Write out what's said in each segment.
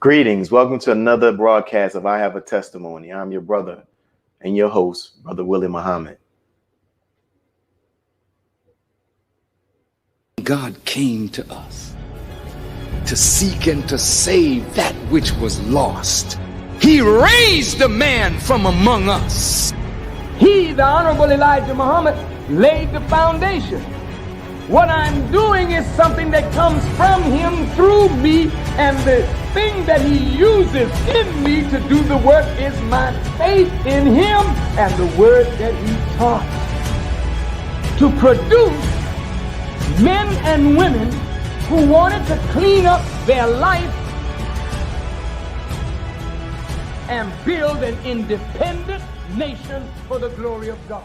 Greetings. Welcome to another broadcast of I Have a Testimony. I'm your brother and your host, Brother Willie Muhammad. God came to us to seek and to save that which was lost. He raised a man from among us. He, the Honorable Elijah Muhammad, laid the foundation. What I'm doing is something that comes from him through me, and the thing that he uses in me to do the work is my faith in him and the word that he taught. To produce men and women who wanted to clean up their life and build an independent nation for the glory of God.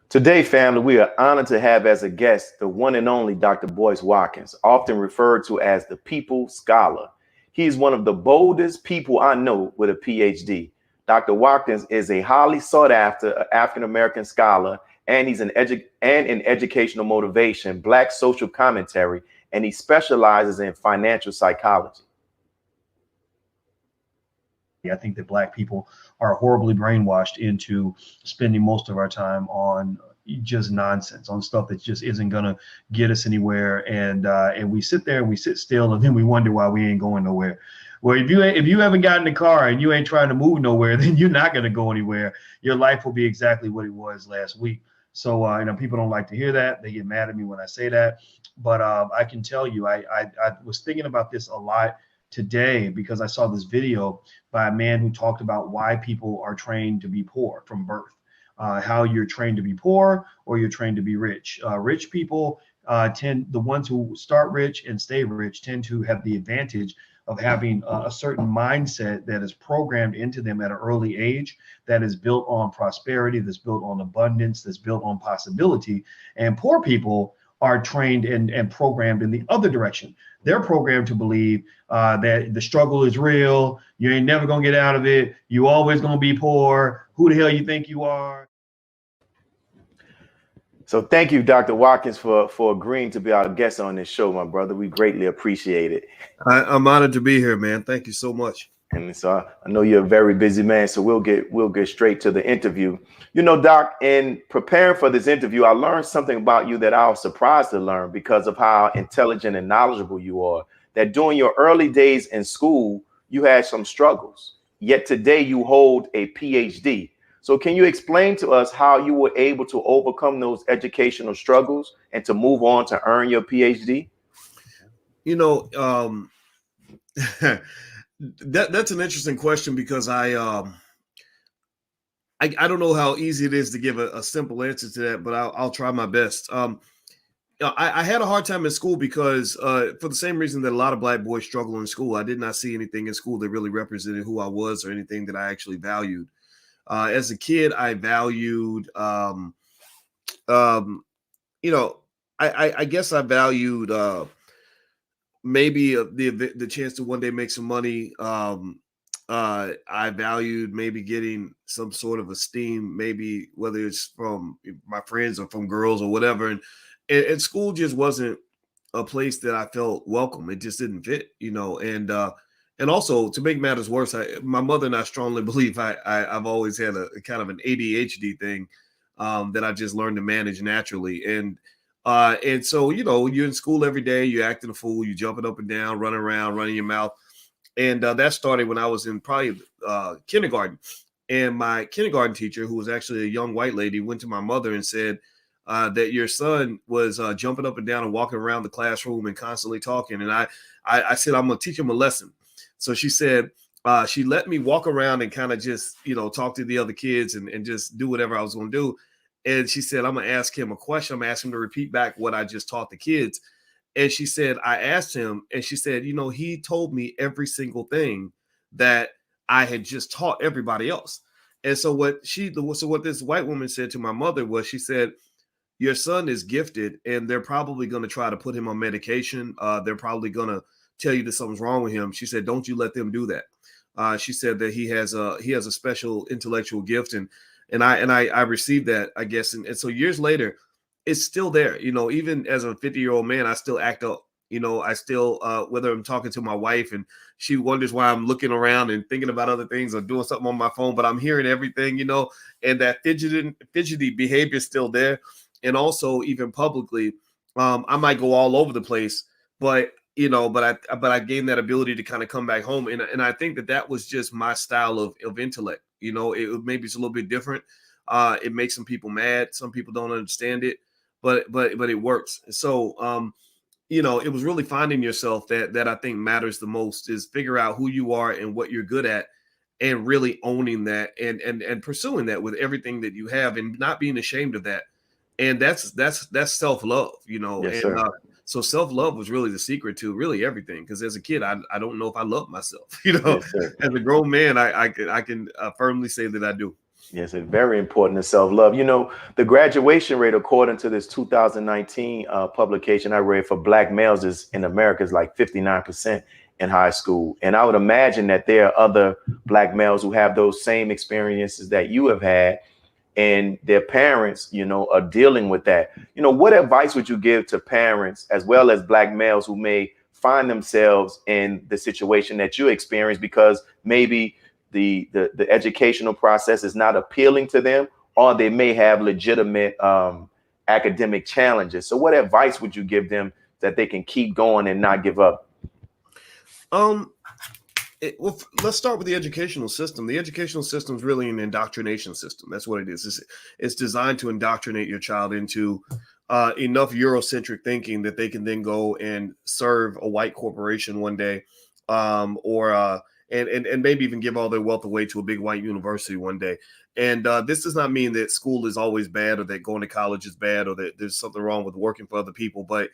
Today, family, we are honored to have as a guest the one and only Dr. Boyce Watkins, often referred to as the People Scholar. He is one of the boldest people I know with a PhD. Dr. Watkins is a highly sought after African-American scholar, and he's in educational motivation, Black social commentary, and he specializes in financial psychology. I think that Black people are horribly brainwashed into spending most of our time on just nonsense, on stuff that just isn't going to get us anywhere. And we sit there and we sit still, and then we wonder why we ain't going nowhere. Well, if you haven't gotten in the car and you ain't trying to move nowhere, then you're not going to go anywhere. Your life will be exactly what it was last week. So, people don't like to hear that. They get mad at me when I say that. But I can tell you, I was thinking about this a lot today because I saw this video by a man who talked about why people are trained to be poor from birth, how you're trained to be poor or you're trained to be rich. Rich people the ones who start rich and stay rich tend to have the advantage of having a certain mindset that is programmed into them at an early age, that is built on prosperity, that's built on abundance, that's built on possibility. And poor people are trained and programmed in the other direction. They're programmed to believe that the struggle is real. You ain't never gonna get out of it. You always gonna be poor. Who the hell you think you are? So thank you, Dr. Watkins, for agreeing to be our guest on this show, my brother. We greatly appreciate it. I'm honored to be here, man. Thank you so much. And so I know you're a very busy man, so we'll get straight to the interview. You know, Doc, in preparing for this interview, I learned something about you that I was surprised to learn because of how intelligent and knowledgeable you are, that during your early days in school, you had some struggles, yet today you hold a PhD. So can you explain to us how you were able to overcome those educational struggles and to move on to earn your PhD? You know, that's an interesting question because I don't know how easy it is to give a simple answer to that, but I'll try my best. I had a hard time in school because for the same reason that a lot of Black boys struggle in school, I did not see anything in school that really represented who I was or anything that I actually valued. As a kid, I valued, I guess I valued maybe the chance to one day make some money. I valued maybe getting some sort of esteem, maybe whether it's from my friends or from girls or whatever. And school just wasn't a place that I felt welcome. It just didn't fit, and also, to make matters worse, my mother and I strongly believe I've always had a kind of an ADHD thing that I just learned to manage naturally. And so, you're in school every day, you're acting a fool, you're jumping up and down, running around, running your mouth. And that started when I was in probably kindergarten. And my kindergarten teacher, who was actually a young white lady, went to my mother and said that your son was jumping up and down and walking around the classroom and constantly talking. And I said, I'm going to teach him a lesson. So she said, she let me walk around and kind of just, talk to the other kids and just do whatever I was going to do. And she said, I'm going to ask him a question. I'm going to ask him to repeat back what I just taught the kids. And she said, I asked him, and she said, he told me every single thing that I had just taught everybody else. And so what this white woman said to my mother was, she said, your son is gifted and they're probably going to try to put him on medication. They're probably going to tell you that something's wrong with him. She said, don't you let them do that. She said that he has a special intellectual gift. And I received that, I guess. And so years later, it's still there. Even as a 50-year-old man, I still act up I still, whether I'm talking to my wife and she wonders why I'm looking around and thinking about other things or doing something on my phone, but I'm hearing everything, and that fidgety behavior is still there. And also even publicly, I might go all over the place, but I gained that ability to kind of come back home. And I think that was just my style of intellect. Maybe it's a little bit different. It makes some people mad. Some people don't understand it, but it works. So, it was really finding yourself that I think matters the most, is figure out who you are and what you're good at, and really owning that and pursuing that with everything that you have, and not being ashamed of that. And that's self-love, Yes, and sir. so self-love was really the secret to really everything. Because as a kid, I don't know if I love myself. Yes, sir. As a grown man, I can firmly say that I do. Yes, it's very important to self-love. The graduation rate, according to this 2019 publication I read, for Black males in America is like 59% in high school. And I would imagine that there are other Black males who have those same experiences that you have had, and their parents, are dealing with that. What advice would you give to parents as well as Black males who may find themselves in the situation that you experienced, because maybe the educational process is not appealing to them, or they may have legitimate academic challenges? So what advice would you give them that they can keep going and not give up? Let's start with the educational system. The educational system is really an indoctrination system. That's what it is. It's designed to indoctrinate your child into enough Eurocentric thinking that they can then go and serve a white corporation one day, or maybe even give all their wealth away to a big white university one day. And this does not mean that school is always bad, or that going to college is bad, or that there's something wrong with working for other people, but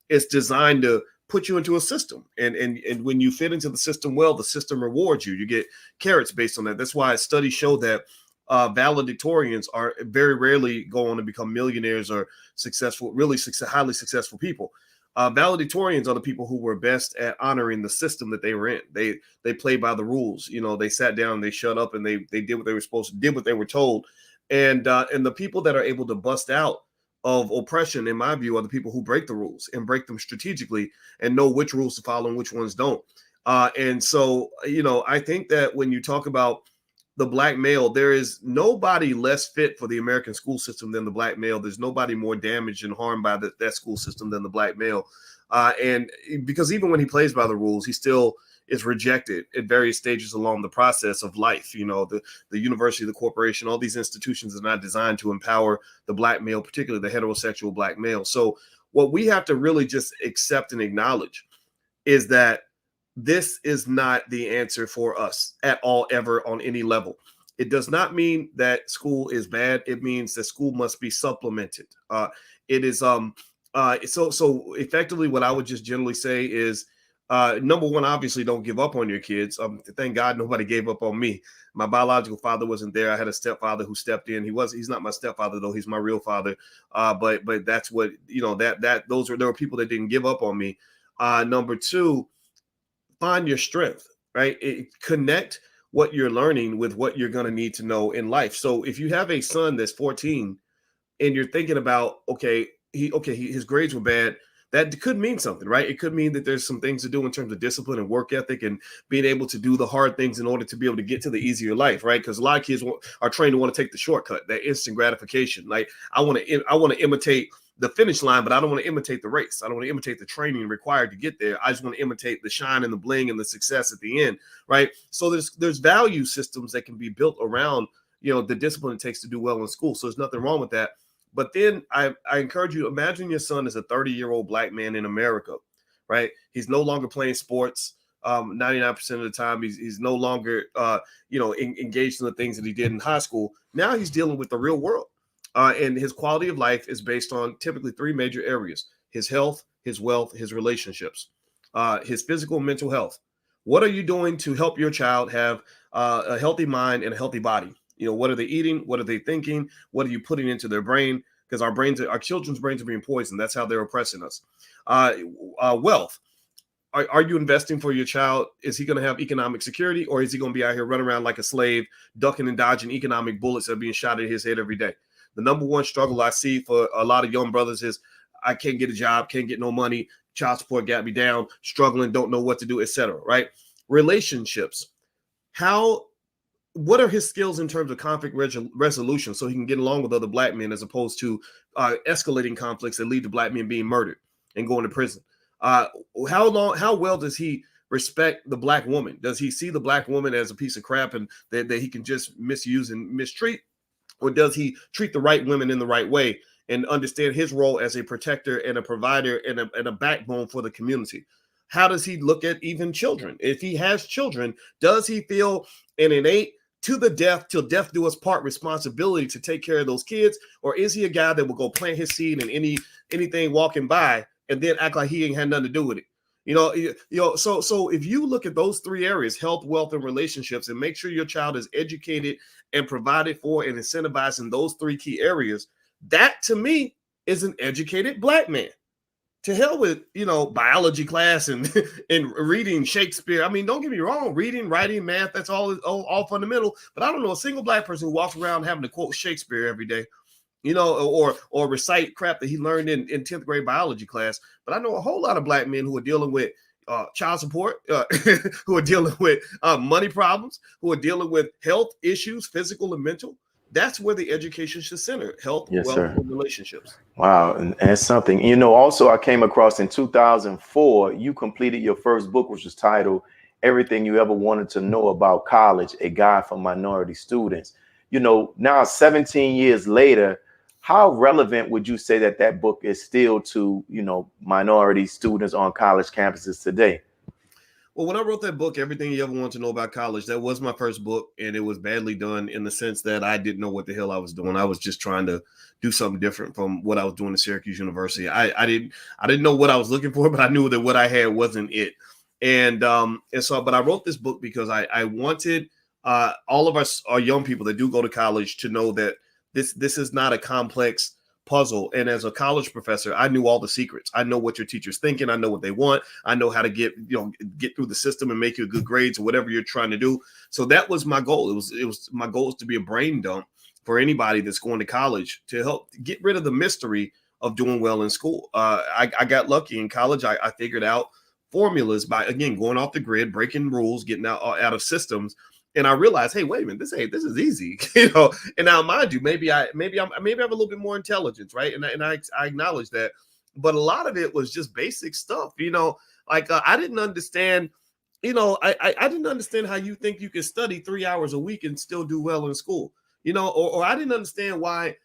it's designed to put you into a system. And when you fit into the system well, the system rewards you. You get carrots based on that. That's why studies show that valedictorians are very rarely go on to become millionaires or successful, highly successful people. Valedictorians are the people who were best at honoring the system that they were in. They played by the rules. They sat down, they shut up, and they did what they were supposed to, did what they were told. And the people that are able to bust out of oppression, in my view, are the people who break the rules and break them strategically and know which rules to follow and which ones don't. And so, I think that when you talk about the Black male, there is nobody less fit for the American school system than the Black male. There's nobody more damaged and harmed by that school system than the Black male. And because even when he plays by the rules, he still is rejected at various stages along the process of life. The university, the corporation, all these institutions are not designed to empower the Black male, particularly the heterosexual Black male. So what we have to really just accept and acknowledge is that this is not the answer for us at all, ever, on any level. It does not mean that school is bad. It means that school must be supplemented. It is so effectively what I would just generally say is, number one, obviously don't give up on your kids. Thank God nobody gave up on me. My biological father wasn't there. I had a stepfather who stepped in. He's not my stepfather though. He's my real father. But that's what, there were people that didn't give up on me. Number two, find your strength, right? Connect what you're learning with what you're going to need to know in life. So if you have a son that's 14 and you're thinking about, his grades were bad, that could mean something, right? It could mean that there's some things to do in terms of discipline and work ethic and being able to do the hard things in order to be able to get to the easier life, right? Because a lot of kids are trained to want to take the shortcut, that instant gratification. Like I want to imitate the finish line, but I don't want to imitate the race. I don't want to imitate the training required to get there. I just want to imitate the shine and the bling and the success at the end, right? So there's value systems that can be built around, the discipline it takes to do well in school. So there's nothing wrong with that. But then I encourage you, imagine your son is a 30-year-old Black man in America, right? He's no longer playing sports 99% of the time. He's no longer, engaged in the things that he did in high school. Now he's dealing with the real world. And his quality of life is based on typically three major areas: his health, his wealth, his relationships, his physical and mental health. What are you doing to help your child have a healthy mind and a healthy body? What are they eating? What are they thinking? What are you putting into their brain? Because our children's brains are being poisoned. That's how they're oppressing us. Wealth. Are you investing for your child? Is he going to have economic security, or is he going to be out here running around like a slave, ducking and dodging economic bullets that are being shot at his head every day? The number one struggle I see for a lot of young brothers is, I can't get a job, can't get no money, child support got me down, struggling, don't know what to do, etc. Right? Relationships. What are his skills in terms of conflict resolution so he can get along with other black men as opposed to escalating conflicts that lead to black men being murdered and going to prison? How well does he respect the black woman? Does he see the black woman as a piece of crap and that he can just misuse and mistreat? Or does he treat the right women in the right way and understand his role as a protector and a provider and a backbone for the community? How does he look at even children? If he has children, does he feel an innate to the death till death do us part responsibility to take care of those kids? Or is he a guy that will go plant his seed in anything walking by and then act like he ain't had nothing to do with it? So if you look at those three areas, health, wealth, and relationships, and make sure your child is educated and provided for and incentivized in those three key areas, that to me is an educated black man. To hell with, biology class and reading Shakespeare. I mean, don't get me wrong, reading, writing, math, that's all fundamental. But I don't know a single black person who walks around having to quote Shakespeare every day, or recite crap that he learned in 10th grade biology class. But I know a whole lot of black men who are dealing with child support, who are dealing with money problems, who are dealing with health issues, physical and mental. That's where the education should center: health, Yes, wealth, sir. and relationships. Wow. And it's something, also I came across in 2004, you completed your first book, which was titled Everything You Ever Wanted to Know About College, a Guide for Minority Students. Now 17 years later, how relevant would you say that book is still to, minority students on college campuses today? Well, when I wrote that book, Everything You Ever Want to Know About College, that was my first book, and it was badly done in the sense that I didn't know what the hell I was doing. I was just trying to do something different from what I was doing at Syracuse University. I didn't know what I was looking for, but I knew that what I had wasn't it. But I wrote this book because I wanted all of us, our young people that do go to college, to know that this is not a complex puzzle. And as a college professor, I knew all the secrets. I know what your teacher's thinking. I know what they want. I know how to get through the system and make you good grades or whatever you're trying to do. So that was my goal. It was my goal is to be a brain dump for anybody that's going to college, to help get rid of the mystery of doing well in school. I got lucky in college. I figured out formulas by, again, going off the grid, breaking rules, getting out of systems. And I realized, hey, wait a minute, this is easy, And now, mind you, maybe I have a little bit more intelligence, right? And I acknowledge that, but a lot of it was just basic stuff, I didn't understand, I didn't understand how you think you could study 3 hours a week and still do well in school, or I didn't understand why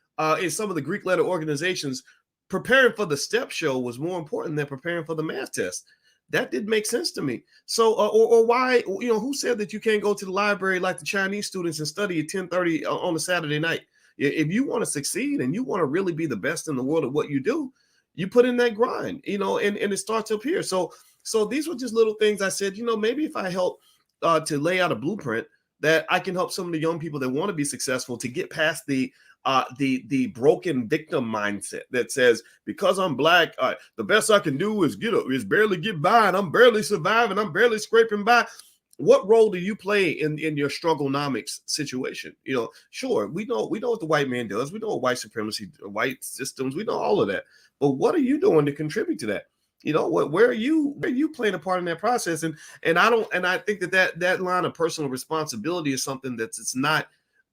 in some of the Greek letter organizations, preparing for the step show was more important than preparing for the math test. That didn't make sense to me. So, or why, who said that you can't go to the library like the Chinese students and study at 10:30 on a Saturday night? If you want to succeed and you want to really be the best in the world at what you do, you put in that grind, and it starts up here. So these were just little things I said, maybe if I help to lay out a blueprint, that I can help some of the young people that want to be successful to get past the broken victim mindset that says, because I'm black, the best I can do is barely get by, and I'm barely surviving, I'm barely scraping by. What role do you play in your strugglenomics situation? Sure, we know what the white man does. We know what white supremacy, white systems, we know all of that. But what are you doing to contribute to that? Where are you playing a part in that process? And I think that line of personal responsibility is something it's not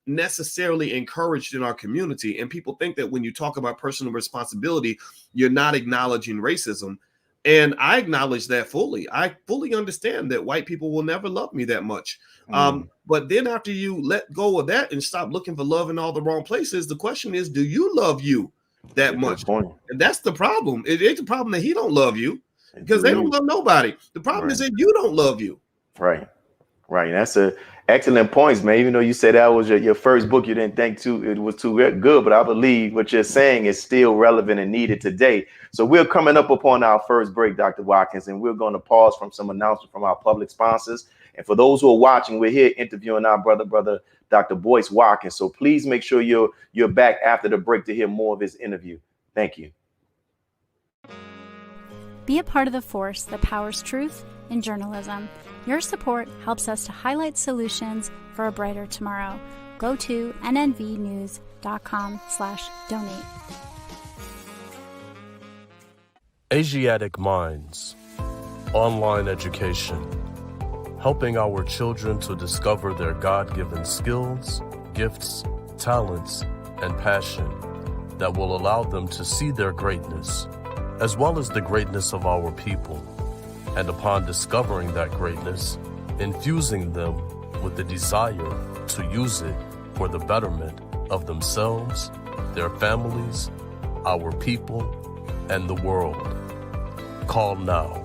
necessarily encouraged in our community. And people think that when you talk about personal responsibility, you're not acknowledging racism. And I acknowledge that fully. I fully understand that white people will never love me that much. But then after you let go of that and stop looking for love in all the wrong places, the question is, do you love you that much? And that's the problem. It's a problem that he don't love you, because they don't love nobody. The problem is that you don't love you. Right. That's a excellent points, man. Even though you said that was your first book, you didn't think it was too good, but I believe what you're saying is still relevant and needed today. So we're coming up upon our first break, Dr. Watkins, and we're going to pause from some announcements from our public sponsors. And for those who are watching, we're here interviewing our brother, Dr. Boyce Watkins. So please make sure you're back after the break to hear more of his interview. Thank you. Be a part of the force that powers truth in journalism. Your support helps us to highlight solutions for a brighter tomorrow. Go to nnvnews.com/donate. Asiatic Minds, online education, helping our children to discover their God-given skills, gifts, talents, and passion that will allow them to see their greatness, as well as the greatness of our people, and upon discovering that greatness, infusing them with the desire to use it for the betterment of themselves, their families, our people, and the world. Call now,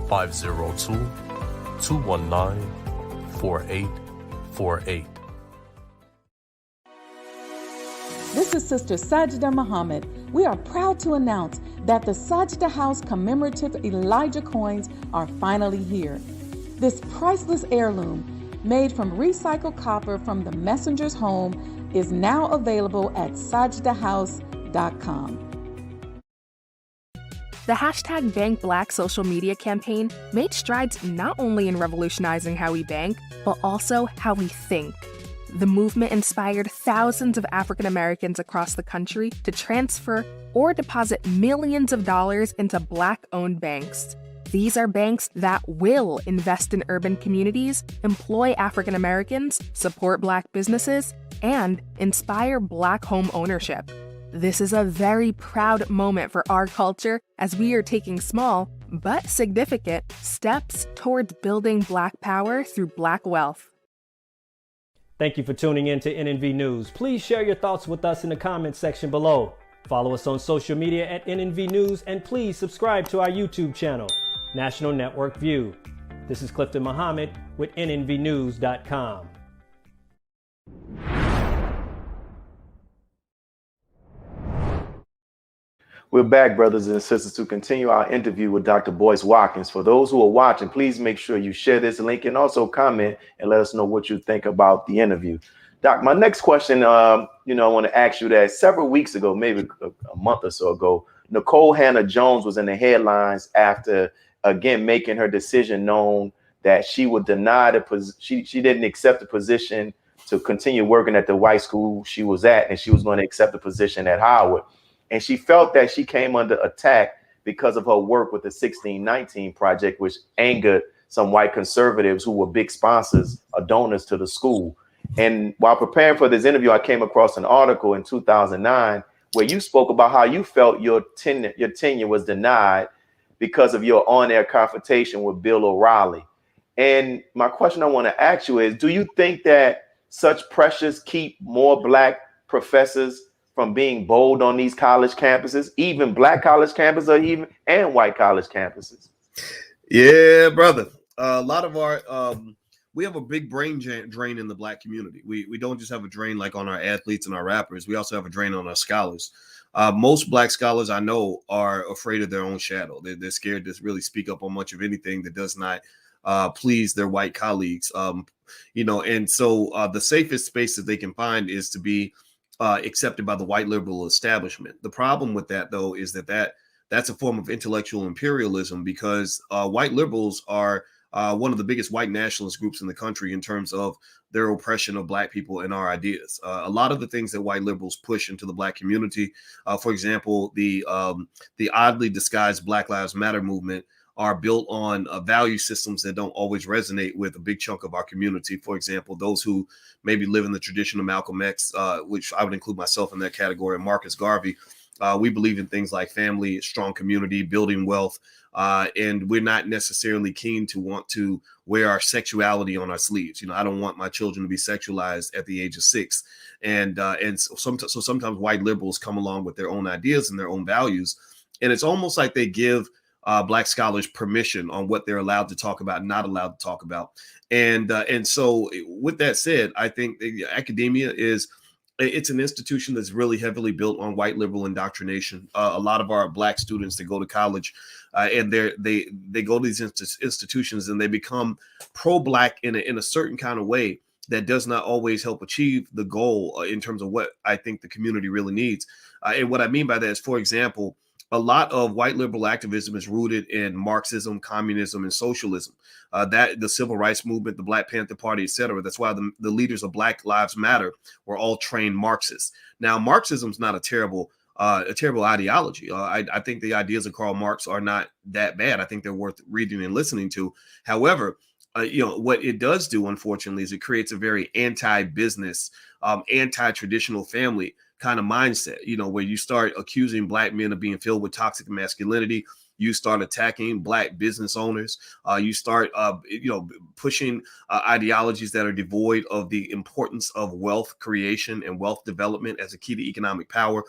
502-219-4848. This is Sister Sajda Muhammad. We are proud to announce that the Sajda House commemorative Elijah coins are finally here. This priceless heirloom, made from recycled copper from the messenger's home, is now available at sajdahouse.com. The hashtag Bank Black social media campaign made strides not only in revolutionizing how we bank, but also how we think. The movement inspired thousands of African Americans across the country to transfer or deposit millions of dollars into Black-owned banks. These are banks that will invest in urban communities, employ African Americans, support Black businesses, and inspire Black home ownership. This is a very proud moment for our culture as we are taking small, but significant, steps towards building Black power through Black wealth. Thank you for tuning in to NNV News. Please share your thoughts with us in the comments section below. Follow us on social media at NNV News, and please subscribe to our YouTube channel, National Network View. This is Clifton Muhammad with NNVnews.com. We're back, brothers and sisters, to continue our interview with Dr. Boyce Watkins. For those who are watching, please make sure you share this link and also comment and let us know what you think about the interview. Doc, my next question, I want to ask you that several weeks ago, maybe a month or so ago, Nicole Hannah Jones was in the headlines after, again, making her decision known that she would deny she didn't accept the position to continue working at the white school she was at, and she was going to accept the position at Howard. And she felt that she came under attack because of her work with the 1619 Project, which angered some white conservatives who were big sponsors or donors to the school. And while preparing for this interview, I came across an article in 2009 where you spoke about how you felt your tenure was denied because of your on-air confrontation with Bill O'Reilly. And my question I want to ask you is, do you think that such pressures keep more Black professors from being bold on these college campuses, even Black college campuses and white college campuses? Yeah, brother. A lot of our we have a big brain drain in the Black community. We don't just have a drain like on our athletes and our rappers. We also have a drain on our scholars. Most Black scholars I know are afraid of their own shadow. They're scared to really speak up on much of anything that does not please their white colleagues. And so the safest space that they can find is to be accepted by the white liberal establishment. The problem with that, though, is that's a form of intellectual imperialism, because white liberals are one of the biggest white nationalist groups in the country in terms of their oppression of Black people and our ideas. A lot of the things that white liberals push into the Black community, for example, the oddly disguised Black Lives Matter movement, are built on value systems that don't always resonate with a big chunk of our community. For example, those who maybe live in the tradition of Malcolm X, which I would include myself in that category, and Marcus Garvey. We believe in things like family, strong community, building wealth, and we're not necessarily keen to want to wear our sexuality on our sleeves. I don't want my children to be sexualized at the age of 6. And so sometimes white liberals come along with their own ideas and their own values, and it's almost like they give Black scholars permission on what they're allowed to talk about, not allowed to talk about. And so with that said, I think academia it's an institution that's really heavily built on white liberal indoctrination. A lot of our Black students that go to college and they go to these institutions and they become pro-Black in a certain kind of way that does not always help achieve the goal in terms of what I think the community really needs. And what I mean by that is, for example, a lot of white liberal activism is rooted in Marxism, communism, and socialism. That the civil rights movement, the Black Panther Party, et cetera. That's why the leaders of Black Lives Matter were all trained Marxists. Now, Marxism is not a terrible ideology. I think the ideas of Karl Marx are not that bad. I think they're worth reading and listening to. However, what it does do, unfortunately, is it creates a very anti-business, anti-traditional family kind of mindset, where you start accusing Black men of being filled with toxic masculinity. You start attacking Black business owners. You start, pushing ideologies that are devoid of the importance of wealth creation and wealth development as a key to economic power.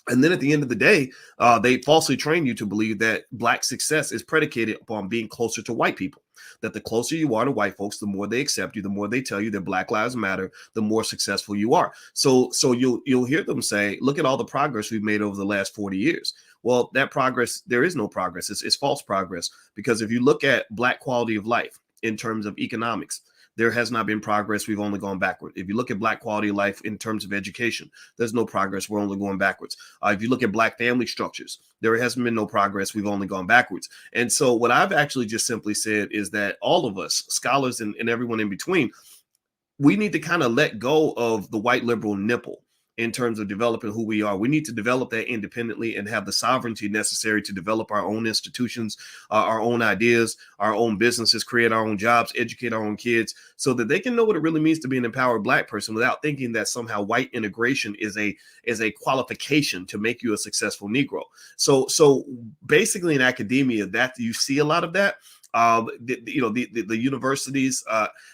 And then at the end of the day, they falsely train you to believe that Black success is predicated upon being closer to white people, that the closer you are to white folks, the more they accept you, the more they tell you that Black lives matter, the more successful you are. So you'll hear them say, look at all the progress we've made over the last 40 years. Well, that progress, there is no progress. It's false progress, because if you look at Black quality of life in terms of economics, there has not been progress. We've only gone backward. If you look at Black quality of life in terms of education, there's no progress. We're only going backwards. If you look at Black family structures, there hasn't been no progress. We've only gone backwards. And so what I've actually just simply said is that all of us, scholars and everyone in between, we need to kind of let go of the white liberal nipple in terms of developing who we are. We need to develop that independently and have the sovereignty necessary to develop our own institutions, our own ideas, our own businesses, create our own jobs, educate our own kids, so that they can know what it really means to be an empowered Black person without thinking that somehow white integration is a qualification to make you a successful Negro. So basically in academia, that you see a lot of that. The universities,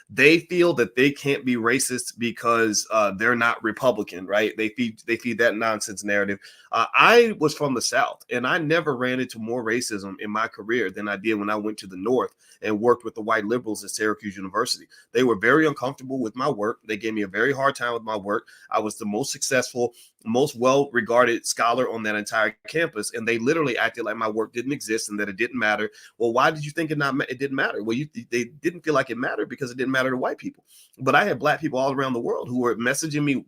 they feel that they can't be racist because they're not Republican, right? They feed that nonsense narrative. I was from the South, and I never ran into more racism in my career than I did when I went to the North and worked with the white liberals at Syracuse University. They were very uncomfortable with my work. They gave me a very hard time with my work. I was the most successful, most well-regarded scholar on that entire campus, and they literally acted like my work didn't exist and that it didn't matter. Well, why did you think it didn't matter? Well, they didn't feel like it mattered because it didn't matter to white people. But I had Black people all around the world who were messaging me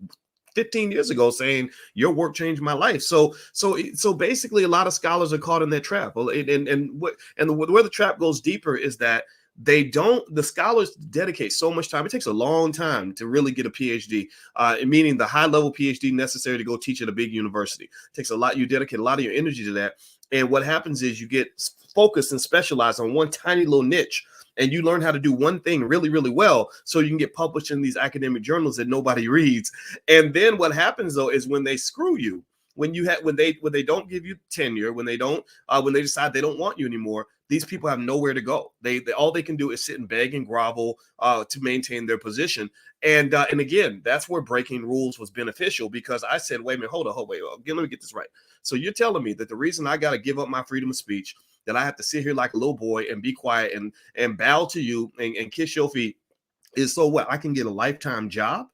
15 years ago saying your work changed my life. So basically a lot of scholars are caught in that trap. Where the trap goes deeper is that the scholars dedicate so much time. It takes a long time to really get a PhD, meaning the high level PhD necessary to go teach at a big university. It takes a lot. You dedicate a lot of your energy to that. And what happens is you get focused and specialized on one tiny little niche, and you learn how to do one thing really, really well, so you can get published in these academic journals that nobody reads. And then what happens though is when they screw you, when they don't give you tenure, when they decide they don't want you anymore, these people have nowhere to go. They all they can do is sit and beg and grovel to maintain their position. And again, that's where breaking rules was beneficial, because I said, wait a minute, hold on, let me get this right. So you're telling me that the reason I got to give up my freedom of speech, that I have to sit here like a little boy and be quiet and bow to you and kiss your feet, is so what? I can get a lifetime job?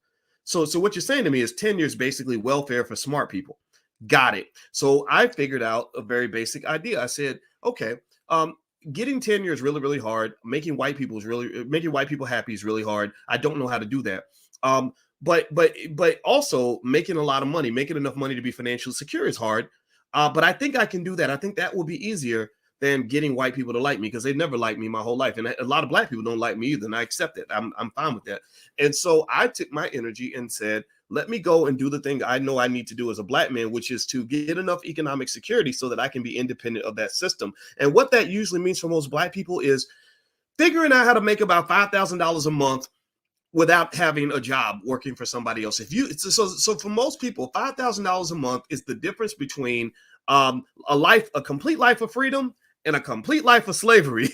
So what you're saying to me is tenure is basically welfare for smart people. Got it. So I figured out a very basic idea. I said, okay, getting tenure is really, really hard. Making white people happy is really hard. I don't know how to do that. But also making a lot of money, making enough money to be financially secure is hard. But I think I can do that. I think that will be easier than getting white people to like me, because they never liked me my whole life. And a lot of Black people don't like me either, and I accept it. I'm fine with that. And so I took my energy and said, let me go and do the thing I know I need to do as a Black man, which is to get enough economic security so that I can be independent of that system. And what that usually means for most Black people is figuring out how to make about $5,000 a month without having a job working for somebody else. So for most people, $5,000 a month is the difference between a complete life of freedom and a complete life of slavery.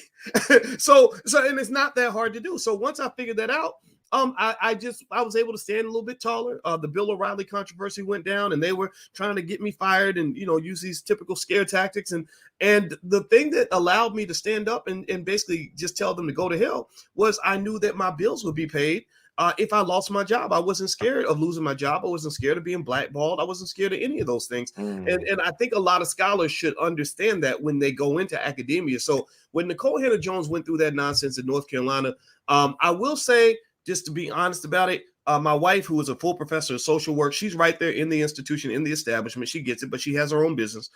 so and it's not that hard to do. So once I figured that out, I was able to stand a little bit taller. The Bill O'Reilly controversy went down, and they were trying to get me fired and use these typical scare tactics. And the thing that allowed me to stand up and basically just tell them to go to hell was I knew that my bills would be paid. If I lost my job, I wasn't scared of losing my job. I wasn't scared of being blackballed. I wasn't scared of any of those things. And I think a lot of scholars should understand that when they go into academia. So when Nicole Hannah-Jones went through that nonsense in North Carolina, I will say, just to be honest about it, my wife, who is a full professor of social work, she's right there in the institution, in the establishment. She gets it, but she has her own business.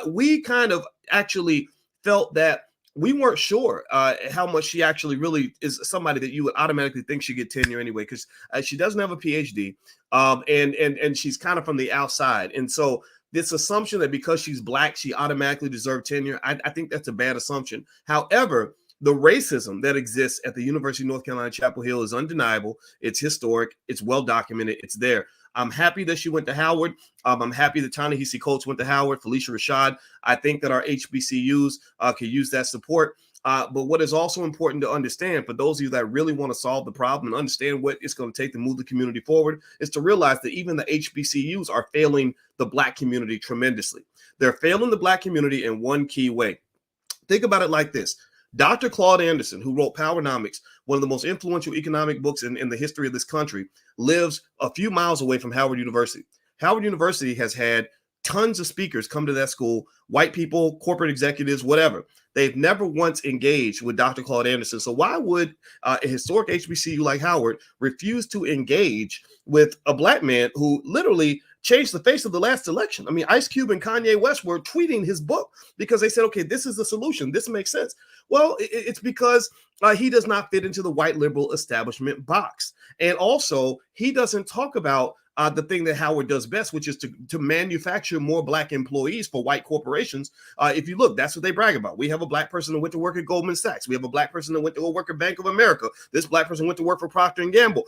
We kind of actually felt that we weren't sure how much she actually really is somebody that you would automatically think should get tenure anyway, because she doesn't have a PhD, and she's kind of from the outside. And so this assumption that because she's black, she automatically deserved tenure, I think that's a bad assumption. However, the racism that exists at the University of North Carolina, Chapel Hill is undeniable. It's historic. It's well documented. It's there. I'm happy that she went to Howard. I'm happy that Ta-Nehisi Coates went to Howard, Felicia Rashad. I think that our HBCUs could use that support. But what is also important to understand, for those of you that really want to solve the problem and understand what it's going to take to move the community forward, is to realize that even the HBCUs are failing the Black community tremendously. They're failing the Black community in one key way. Think about it like this. Dr. Claude Anderson, who wrote Powernomics, one of the most influential economic books in the history of this country, lives a few miles away from Howard University. Howard University has had tons of speakers come to that school, white people, corporate executives, whatever. They've never once engaged with Dr. Claude Anderson. So why would a historic HBCU like Howard refuse to engage with a Black man who literally changed the face of the last election? I mean, Ice Cube and Kanye West were tweeting his book because they said, okay, this is the solution. This makes sense. Well, it's because he does not fit into the white liberal establishment box. And also, he doesn't talk about the thing that Howard does best, which is to manufacture more Black employees for white corporations. If you look, that's what they brag about. We have a Black person that went to work at Goldman Sachs. We have a Black person that went to go work at Bank of America. This Black person went to work for Procter & Gamble.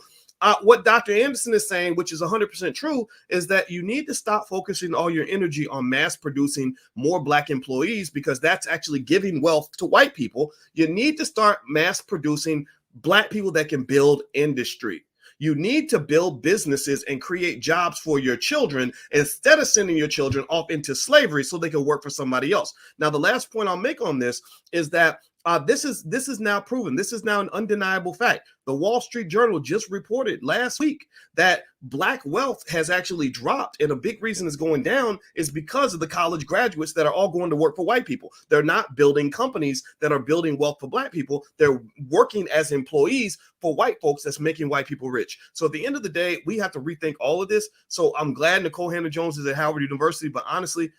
What Dr. Anderson is saying, which is 100% true, is that you need to stop focusing all your energy on mass producing more Black employees, because that's actually giving wealth to white people. You need to start mass producing Black people that can build industry. You need to build businesses and create jobs for your children instead of sending your children off into slavery so they can work for somebody else. Now, the last point I'll make on this is that this is now proven. This is now an undeniable fact. The Wall Street Journal just reported last week that Black wealth has actually dropped, and a big reason it's going down is because of the college graduates that are all going to work for white people. They're not building companies that are building wealth for Black people. They're working as employees for white folks that's making white people rich. So at the end of the day, we have to rethink all of this. So I'm glad Nicole Hannah-Jones is at Howard University, but honestly,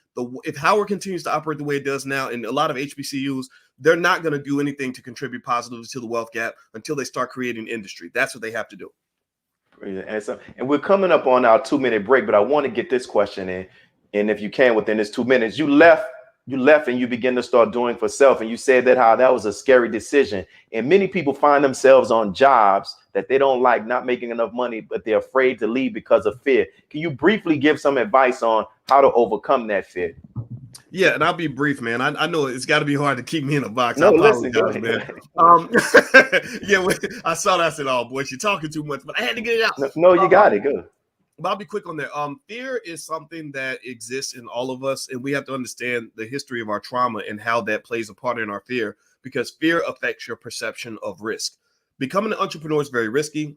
if Howard continues to operate the way it does now, and a lot of HBCUs, they're not going to do anything to contribute positively to the wealth gap until they start creating industry. That's what they have to do. And we're coming up on our 2-minute break, but I want to get this question in. And if you can, within this 2 minutes, you left and you begin to start doing for self. And you said that how that was a scary decision. And many people find themselves on jobs that they don't like, not making enough money, but they're afraid to leave because of fear. Can you briefly give some advice on how to overcome that fear? Yeah, and I'll be brief, man. I know it's got to be hard to keep me in a box. No, I listen, apologize, man. Yeah, I saw that. I said, "Oh, Boyce, you're talking too much," but I had to get it out. No, you got it. Good. But I'll be quick on that. Fear is something that exists in all of us, and we have to understand the history of our trauma and how that plays a part in our fear, because fear affects your perception of risk. Becoming an entrepreneur is very risky.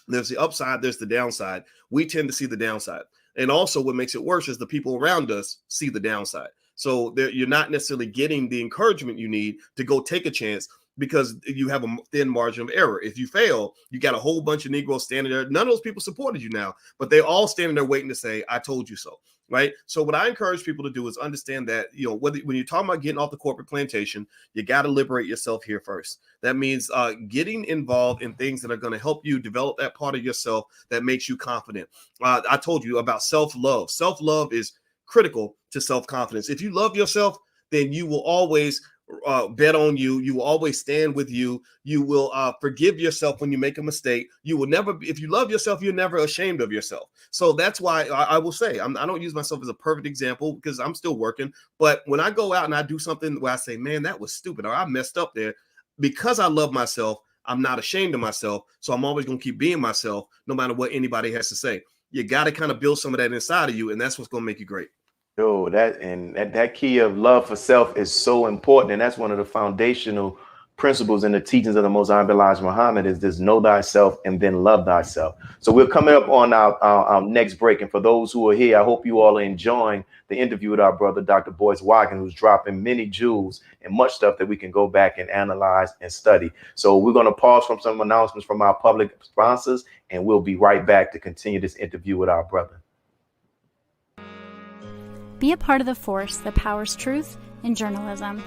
There's the upside, there's the downside. We tend to see the downside. And also what makes it worse is the people around us see the downside. So you're not necessarily getting the encouragement you need to go take a chance, because you have a thin margin of error. If you fail, you got a whole bunch of Negroes standing there. None of those people supported you now, but they're all standing there waiting to say, I told you so, right? So what I encourage people to do is understand that, when you're talking about getting off the corporate plantation, you got to liberate yourself here first. That means getting involved in things that are going to help you develop that part of yourself that makes you confident. I told you about self-love. Self-love is critical to self-confidence. If you love yourself, then you will always bet on you. You will always stand with you. You will forgive yourself when you make a mistake. You will never, if you love yourself, you're never ashamed of yourself. So that's why I will say, I don't use myself as a perfect example because I'm still working. But when I go out and I do something where I say, man, that was stupid, or I messed up there, because I love myself, I'm not ashamed of myself. So I'm always going to keep being myself, no matter what anybody has to say. You got to kind of build some of that inside of you, and that's what's going to make you great. Yo, that key of love for self is so important. And that's one of the foundational principles in the teachings of the Most Honorable Elijah Muhammad, is this: know thyself and then love thyself. So we're coming up on our next break. And for those who are here, I hope you all are enjoying the interview with our brother, Dr. Boyce Watkins, who's dropping many jewels and much stuff that we can go back and analyze and study. So we're going to pause from some announcements from our public sponsors, and we'll be right back to continue this interview with our brother. Be a part of the force that powers truth in journalism.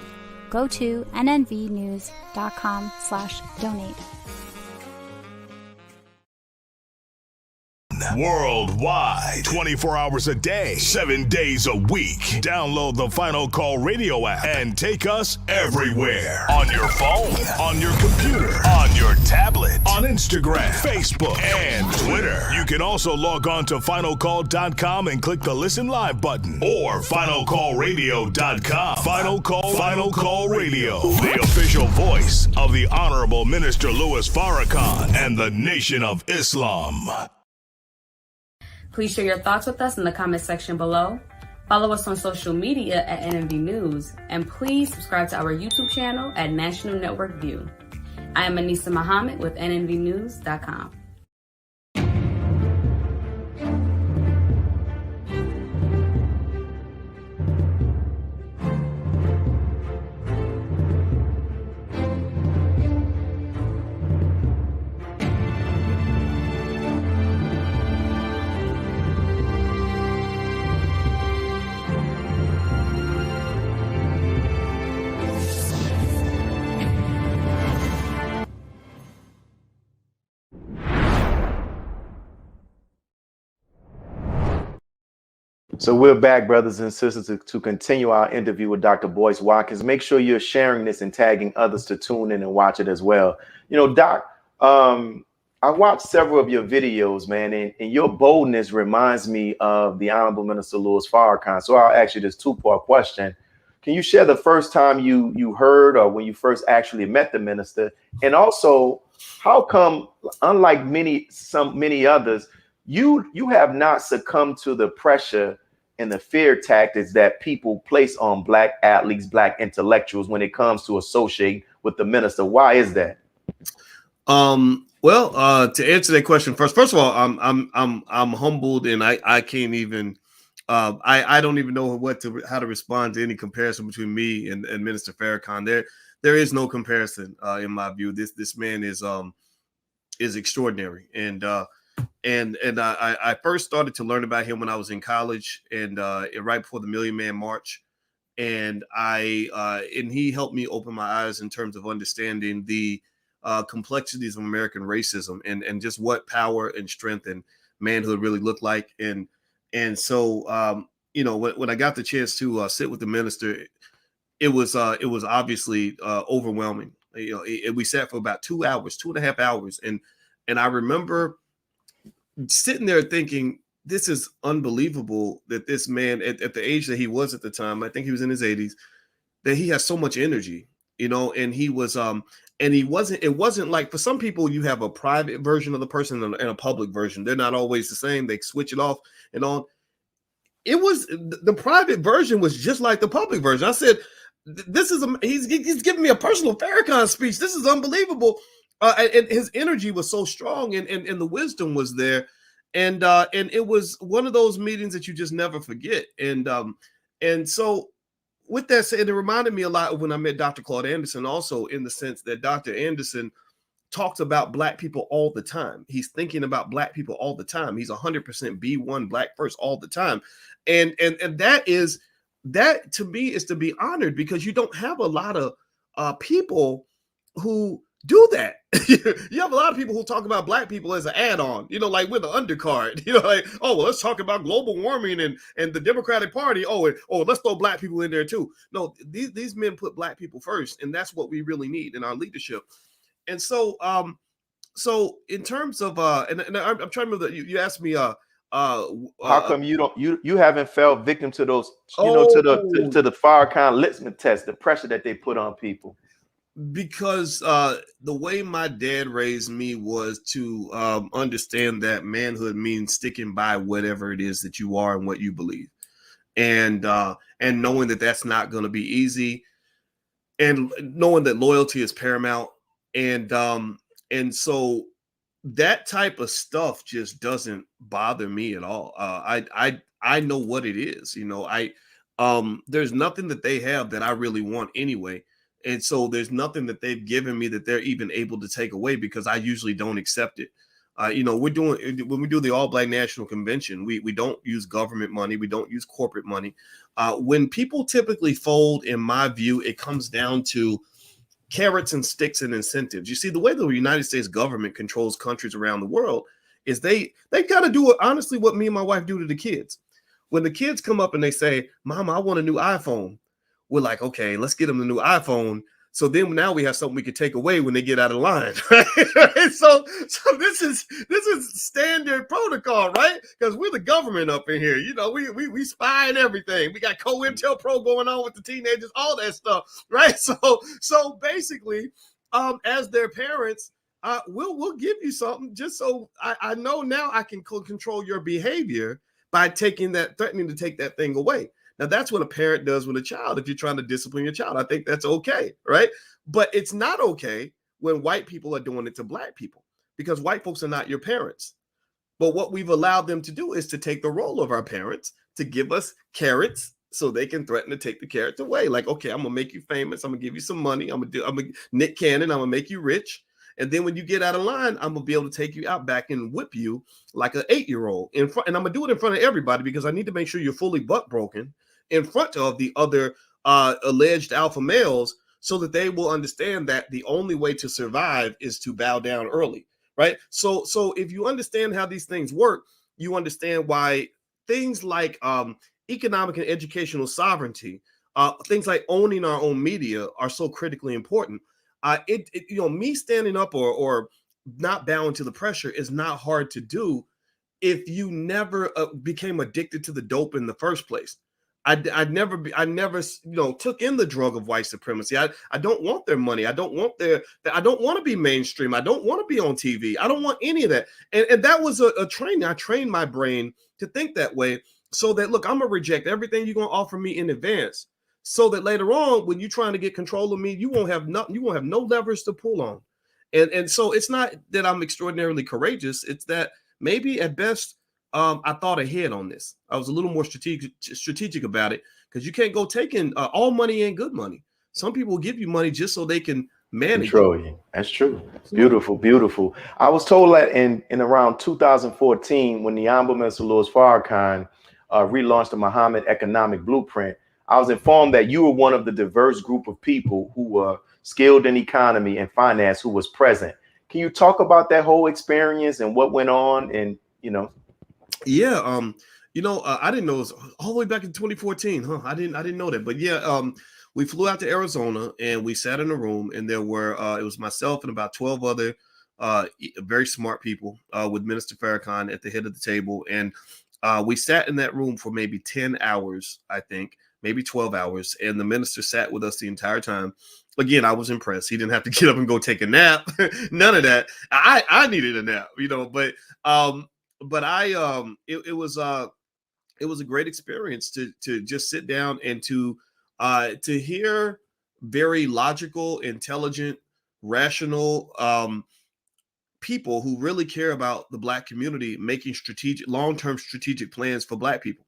Go to nnvnews.com/donate. Worldwide. 24 hours a day, 7 days a week. Download the Final Call Radio app and take us everywhere. On your phone, on your computer, on your tablet, on Instagram, Facebook, and Twitter. You can also log on to finalcall.com and click the Listen Live button or finalcallradio.com. Final Call Radio, the official voice of the Honorable Minister Louis Farrakhan and the Nation of Islam. Please share your thoughts with us in the comment section below. Follow us on social media at NNV News, and please subscribe to our YouTube channel at National Network View. I am Anissa Muhammad with nnvnews.com. So we're back, brothers and sisters, to continue our interview with Dr. Boyce Watkins. Make sure you're sharing this and tagging others to tune in and watch it as well. You know, Doc, I watched several of your videos, man, and your boldness reminds me of the Honorable Minister Louis Farrakhan. So I'll ask you this two-part question. Can you share the first time you heard or when you first actually met the minister? And also, how come, unlike many others, you have not succumbed to the pressure and the fear tactics that people place on Black athletes, Black intellectuals when it comes to associating with the minister? Why is that? Well, to answer that question first of all, I'm humbled, and I can't even I don't even know how to respond to any comparison between me and Minister Farrakhan. There is no comparison in my view. This man is extraordinary, and I first started to learn about him when I was in college, and right before the Million Man March, and he helped me open my eyes in terms of understanding the complexities of American racism and just what power and strength and manhood really look like. And so you know, when I got the chance to sit with the minister, it was obviously overwhelming. You know, we sat for about 2 hours, 2.5 hours, and I remember sitting there thinking, this is unbelievable that this man at the age that he was at the time, I think he was in his 80s, that he has so much energy, you know, and he was and it wasn't like, for some people you have a private version of the person and a public version. They're not always the same. They switch it off and on. It was the private version was just like the public version. I said, this is he's giving me a personal Farrakhan speech. This is unbelievable. And his energy was so strong, and the wisdom was there, and it was one of those meetings that you just never forget. And so, with that said, it reminded me a lot of when I met Dr. Claude Anderson, also in the sense that Dr. Anderson talks about Black people all the time. He's thinking about Black people all the time. He's 100% B1 Black first all the time, and that to me is to be honored, because you don't have a lot of people who do that. You have a lot of people who talk about Black people as an add-on, you know, like with the undercard, you know, like, oh, well, let's talk about global warming and the Democratic Party. Oh, let's throw Black people in there too. No, these men put Black people first, and that's what we really need in our leadership. And so, so in terms of, and I'm trying to remember that you asked me, how come you haven't fell victim to those, to the Farrakhan litmus test, the pressure that they put on people? Because the way my dad raised me was to understand that manhood means sticking by whatever it is that you are and what you believe, and knowing that that's not going to be easy, and knowing that loyalty is paramount, and so that type of stuff just doesn't bother me at all. I know what it is, you know. There's nothing that they have that I really want anyway. And so there's nothing that they've given me that they're even able to take away, because I usually don't accept it. You know, when we do the All Black National Convention, we don't use government money. We don't use corporate money. When people typically fold, in my view, it comes down to carrots and sticks and incentives. You see, the way the United States government controls countries around the world is they kind of do honestly what me and my wife do to the kids. When the kids come up and they say, Mama, I want a new iPhone. We're like, okay, let's get them the new iPhone. So then now we have something we could take away when they get out of line. Right? So this is standard protocol, right? Because we're the government up in here. You know, we spy and everything. We got COINTELPRO going on with the teenagers, all that stuff, right? So basically, as their parents, we'll give you something just so I know now I can control your behavior by threatening to take that thing away. Now, that's what a parent does with a child. If you're trying to discipline your child, I think that's okay, right? But it's not okay when white people are doing it to black people, because white folks are not your parents. But what we've allowed them to do is to take the role of our parents, to give us carrots so they can threaten to take the carrots away. Like, okay, I'm going to make you famous. I'm going to give you some money. I'm Nick Cannon. I'm going to make you rich. And then when you get out of line, I'm going to be able to take you out back and whip you like an 8-year-old in front. And I'm going to do it in front of everybody because I need to make sure you're fully butt broken in front of the other alleged alpha males, so that they will understand that the only way to survive is to bow down early, right? So if you understand how these things work, you understand why things like economic and educational sovereignty, things like owning our own media are so critically important. Me standing up or not bowing to the pressure is not hard to do if you never became addicted to the dope in the first place. I never took in the drug of white supremacy. I don't want their money. I don't want to be mainstream. I don't want to be on TV. I don't want any of that. And that was a training. I trained my brain to think that way, so that, look, I'm going to reject everything you're going to offer me in advance, so that later on, when you're trying to get control of me, you won't have no levers to pull on. And so it's not that I'm extraordinarily courageous. It's that maybe at best, I thought ahead on this. I was a little more strategic about it, because you can't go taking all money ain't good money. Some people will give you money just so they can manage control you. That's true. Beautiful, beautiful. I was told that in around 2014, when the Honorable Minister Louis Farrakhan relaunched the Muhammad Economic Blueprint, I was informed that you were one of the diverse group of people who were skilled in economy and finance who was present. Can you talk about that whole experience and what went on? And Yeah, I didn't know it was all the way back in 2014. I didn't know that. But yeah, we flew out to Arizona and we sat in a room, and there were it was myself and about 12 other very smart people with Minister Farrakhan at the head of the table, and we sat in that room for maybe 10 hours, I think, maybe 12 hours, and the minister sat with us the entire time. Again, I was impressed. He didn't have to get up and go take a nap. None of that. I needed a nap, but it was a great experience to just sit down and to hear very logical, intelligent, rational people who really care about the Black community making long-term strategic plans for Black people.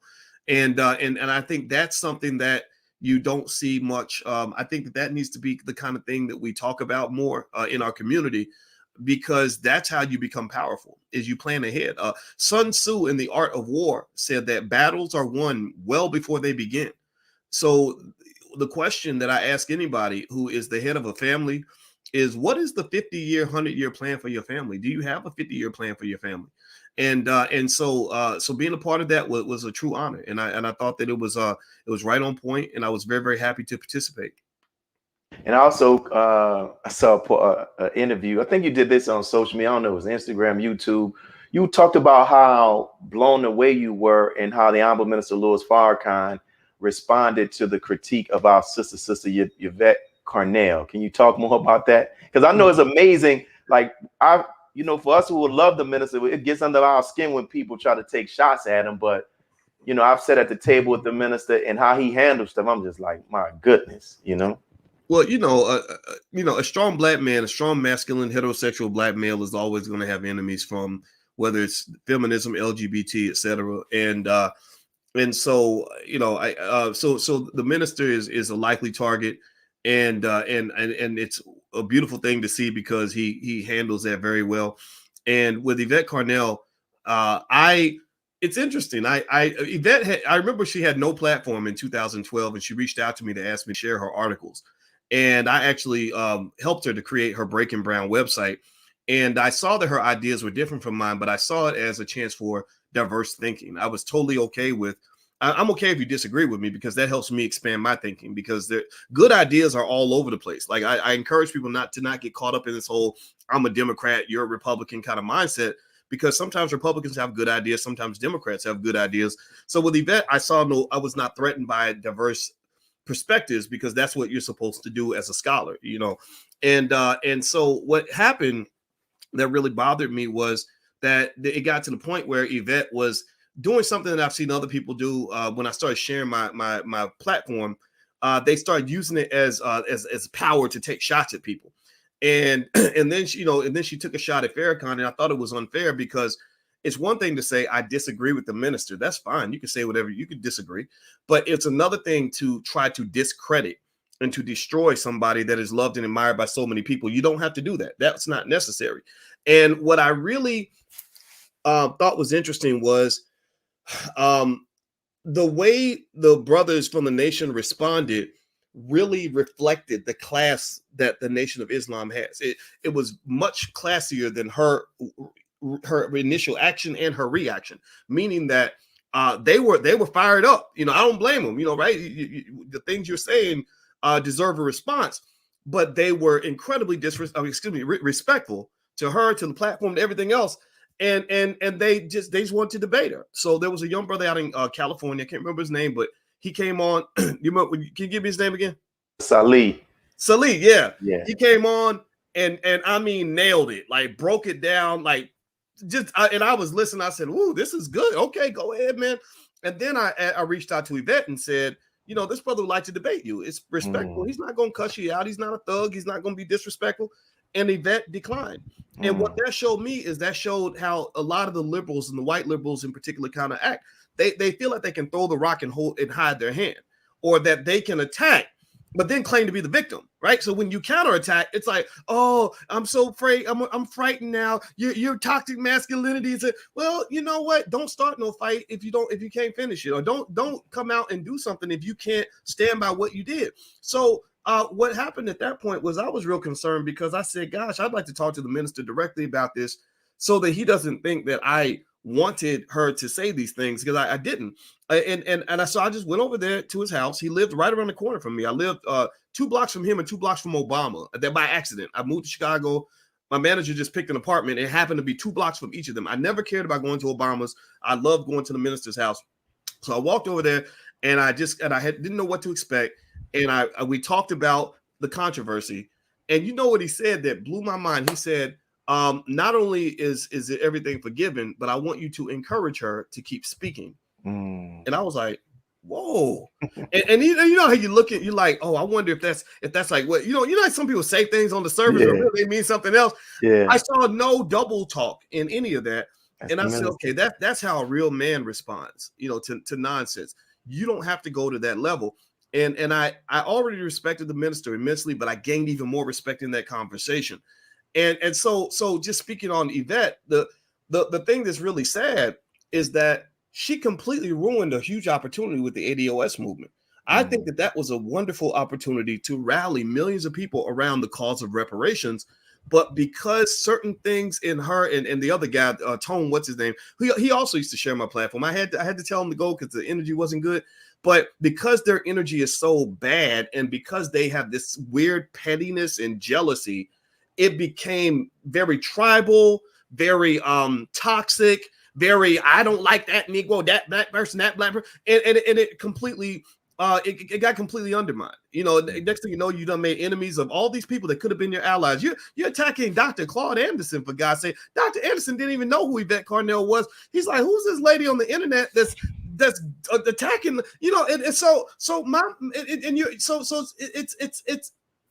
And I think that's something that you don't see much. I think that needs to be the kind of thing that we talk about more in our community, because that's how you become powerful, is you plan ahead. Sun Tzu in The Art of War said that battles are won well before they begin. So the question that I ask anybody who is the head of a family is, what is the 50-year, 100-year plan for your family? Do you have a 50-year plan for your family? And so being a part of that was a true honor. And I thought that it was right on point, and I was very, very happy to participate. And also, I saw an interview. I think you did this on social media. I don't know, it was Instagram, YouTube. You talked about how blown away you were and how the Honorable Minister Louis Farrakhan responded to the critique of our sister Yvette Carnell. Can you talk more about that? Because I know it's amazing. Like, for us who would love the minister, it gets under our skin when people try to take shots at him. But, I've sat at the table with the minister and how he handles stuff. I'm just like, my goodness, Well, a strong Black man, a strong masculine heterosexual Black male is always going to have enemies, from whether it's feminism, LGBT, etc. And so, so the minister is a likely target, and it's a beautiful thing to see, because he handles that very well. And with Yvette Carnell, it's interesting. Yvette I remember she had no platform in 2012, and she reached out to me to ask me to share her articles. And I actually helped her to create her Breaking Brown website. And I saw that her ideas were different from mine, but I saw it as a chance for diverse thinking. I was totally okay with, I'm okay if you disagree with me, because that helps me expand my thinking, because the good ideas are all over the place. Like I encourage people not get caught up in this whole, I'm a Democrat, you're a Republican kind of mindset, because sometimes Republicans have good ideas. Sometimes Democrats have good ideas. So with Yvette, I was not threatened by diverse perspectives, because that's what you're supposed to do as a scholar, and so what happened that really bothered me was that it got to the point where Yvette was doing something that I've seen other people do. When I started sharing my platform, they started using it as power to take shots at people, and then she took a shot at Farrakhan, and I thought it was unfair, because it's one thing to say I disagree with the minister. That's fine. You can say whatever, you can disagree, but it's another thing to try to discredit and to destroy somebody that is loved and admired by so many people. You don't have to do that. That's not necessary. And what I really thought was interesting was the way the brothers from the Nation responded really reflected the class that the Nation of Islam has. It was much classier than her initial action and her reaction, meaning that they were fired up. I don't blame them. Right? The things you're saying deserve a response, but they were incredibly respectful to her, to the platform, to everything else, and they just wanted to debate her. So there was a young brother out in California, I can't remember his name, but he came on. Can you give me his name again? Salih, yeah. He came on and I mean nailed it, like broke it down, like and I was listening. I said, "Ooh, this is good. Okay, go ahead, man." And then I reached out to Yvette and said, this brother would like to debate you. It's respectful. He's not going to cuss you out. He's not a thug. He's not going to be disrespectful. And Yvette declined. And what that showed me is that showed how a lot of the liberals, and the white liberals in particular, kind of act. They feel like they can throw the rock and hide their hand, or that they can attack, but then claim to be the victim, right? So when you counterattack, it's like, oh, I'm so afraid, I'm frightened now. Your toxic masculinity is well, you know what? Don't start no fight if you can't finish it, or don't come out and do something if you can't stand by what you did. So what happened at that point was I was real concerned, because I said, gosh, I'd like to talk to the minister directly about this, so that he doesn't think that I wanted her to say these things, because I didn't. So I just went over there to his house. He lived right around the corner from me. I lived 2 blocks from him and 2 blocks from Obama. That by accident. I moved to Chicago. My manager just picked an apartment. It happened to be 2 blocks from each of them. I never cared about going to Obama's. I loved going to the minister's house. So I walked over there, and didn't know what to expect. And we talked about the controversy. And you know what he said that blew my mind? He said, not only is it everything forgiven, but I want you to encourage her to keep speaking. And I was like, whoa. and you know how you look at, you're like, oh, I wonder if that's like what, like some people say things on the surface, but really they mean something else. Yeah. I saw no double talk in any of that. And I said, okay, that's how a real man responds, to nonsense. You don't have to go to that level. And I already respected the minister immensely, but I gained even more respect in that conversation. And so just speaking on Yvette, the thing that's really sad is that she completely ruined a huge opportunity with the ADOS movement. I think that was a wonderful opportunity to rally millions of people around the cause of reparations. But because certain things in her and the other guy, Tone, what's his name? He also used to share my platform. I had to tell him to go because the energy wasn't good. But because their energy is so bad, and because they have this weird pettiness and jealousy, it became very tribal, very toxic, very, I don't like that Negro, that black person, that black person. And it completely, it got completely undermined. Next thing you know, you done made enemies of all these people that could have been your allies. You're attacking Dr. Claude Anderson, for God's sake. Dr. Anderson didn't even know who Yvette Carnell was. He's like, who's this lady on the internet that's attacking, it's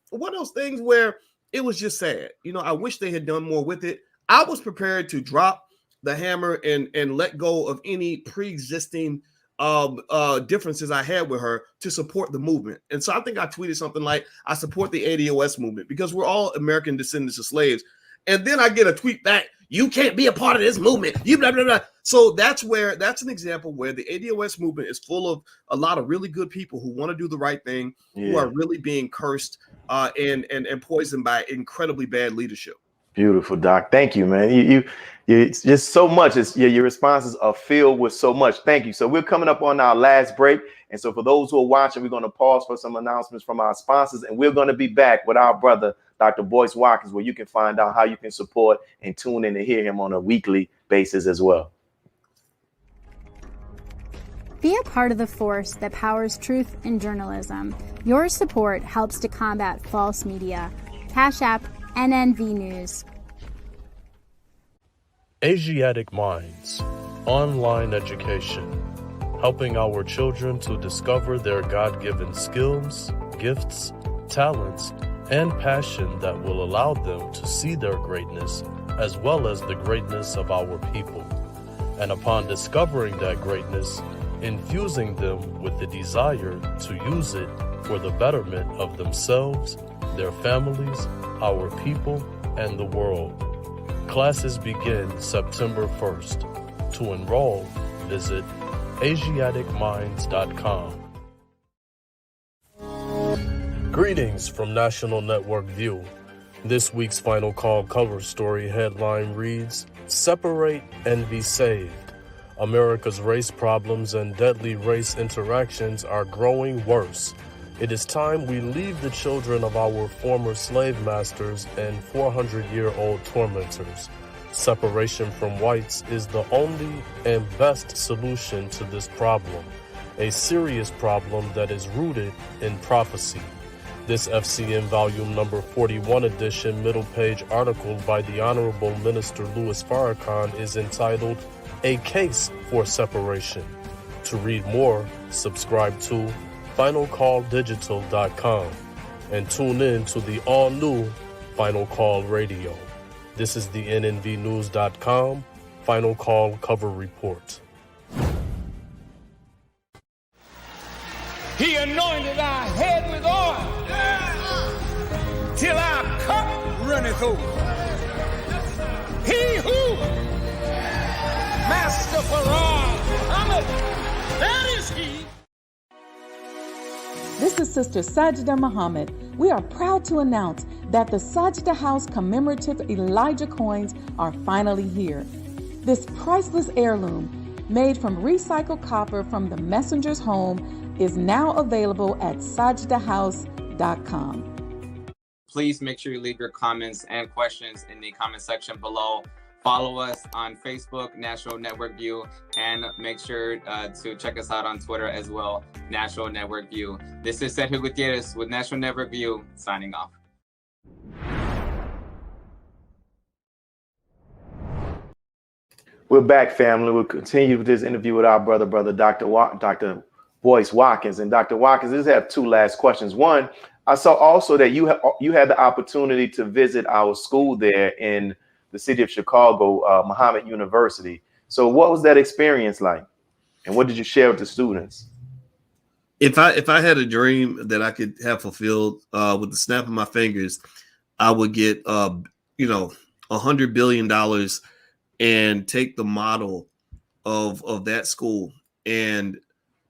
one of those things where it was just sad. I wish they had done more with it. I was prepared to drop the hammer and let go of any pre-existing differences I had with her to support the movement. And so I think I tweeted something like, I support the ADOS movement because we're all American descendants of slaves. And then I get a tweet back, you can't be a part of this movement. You blah, blah, blah. So that's an example where the ADOS movement is full of a lot of really good people who want to do the right thing, who are really being cursed and poisoned by incredibly bad leadership. Beautiful, Doc. Thank you, man. It's just so much. Your responses are filled with so much. Thank you. So we're coming up on our last break. And so for those who are watching, we're going to pause for some announcements from our sponsors. And we're going to be back with our brother, Dr. Boyce Watkins, where you can find out how you can support and tune in to hear him on a weekly basis as well. Be a part of the force that powers truth in journalism. Your support helps to combat false media. Cash App NNV News. Asiatic Minds, online education, helping our children to discover their God-given skills, gifts, talents, and passion that will allow them to see their greatness as well as the greatness of our people. And upon discovering that greatness, infusing them with the desire to use it for the betterment of themselves, their families, our people, and the world. Classes begin September 1st. To enroll, visit AsiaticMinds.com. Greetings from National Network View. This week's Final Call cover story headline reads, "Separate and Be Saved. America's race problems and deadly race interactions are growing worse. It is time we leave the children of our former slave masters and 400-year-old tormentors. Separation from whites is the only and best solution to this problem, a serious problem that is rooted in prophecy." This FCN Volume Number 41 edition middle page article by the Honorable Minister Louis Farrakhan is entitled, "A Case for Separation." To read more, subscribe to FinalCallDigital.com and tune in to the all-new Final Call Radio. This is the NNVNews.com Final Call Cover Report. He anointed our head with oil till our cup runneth over. He who, Master Farrakhan, Muhammad, that is he. This is Sister Sajda Muhammad. We are proud to announce that the Sajda House commemorative Elijah coins are finally here. This priceless heirloom, made from recycled copper from the messenger's home, is now available at sajdahouse.com. Please make sure you leave your comments and questions in the comment section below. Follow us on Facebook, National Network View, and make sure to check us out on Twitter as well, National Network View. This is Sergio Gutierrez with National Network View, signing off. We're back, family. We'll continue with this interview with our brother Dr. Boyce Watkins. And Dr. Watkins, I just have two last questions. One, I saw also that you had the opportunity to visit our school there in the city of Chicago, Muhammad University. So what was that experience like? And what did you share with the students? If I had a dream that I could have fulfilled with the snap of my fingers, I would get $100 billion and take the model of that school and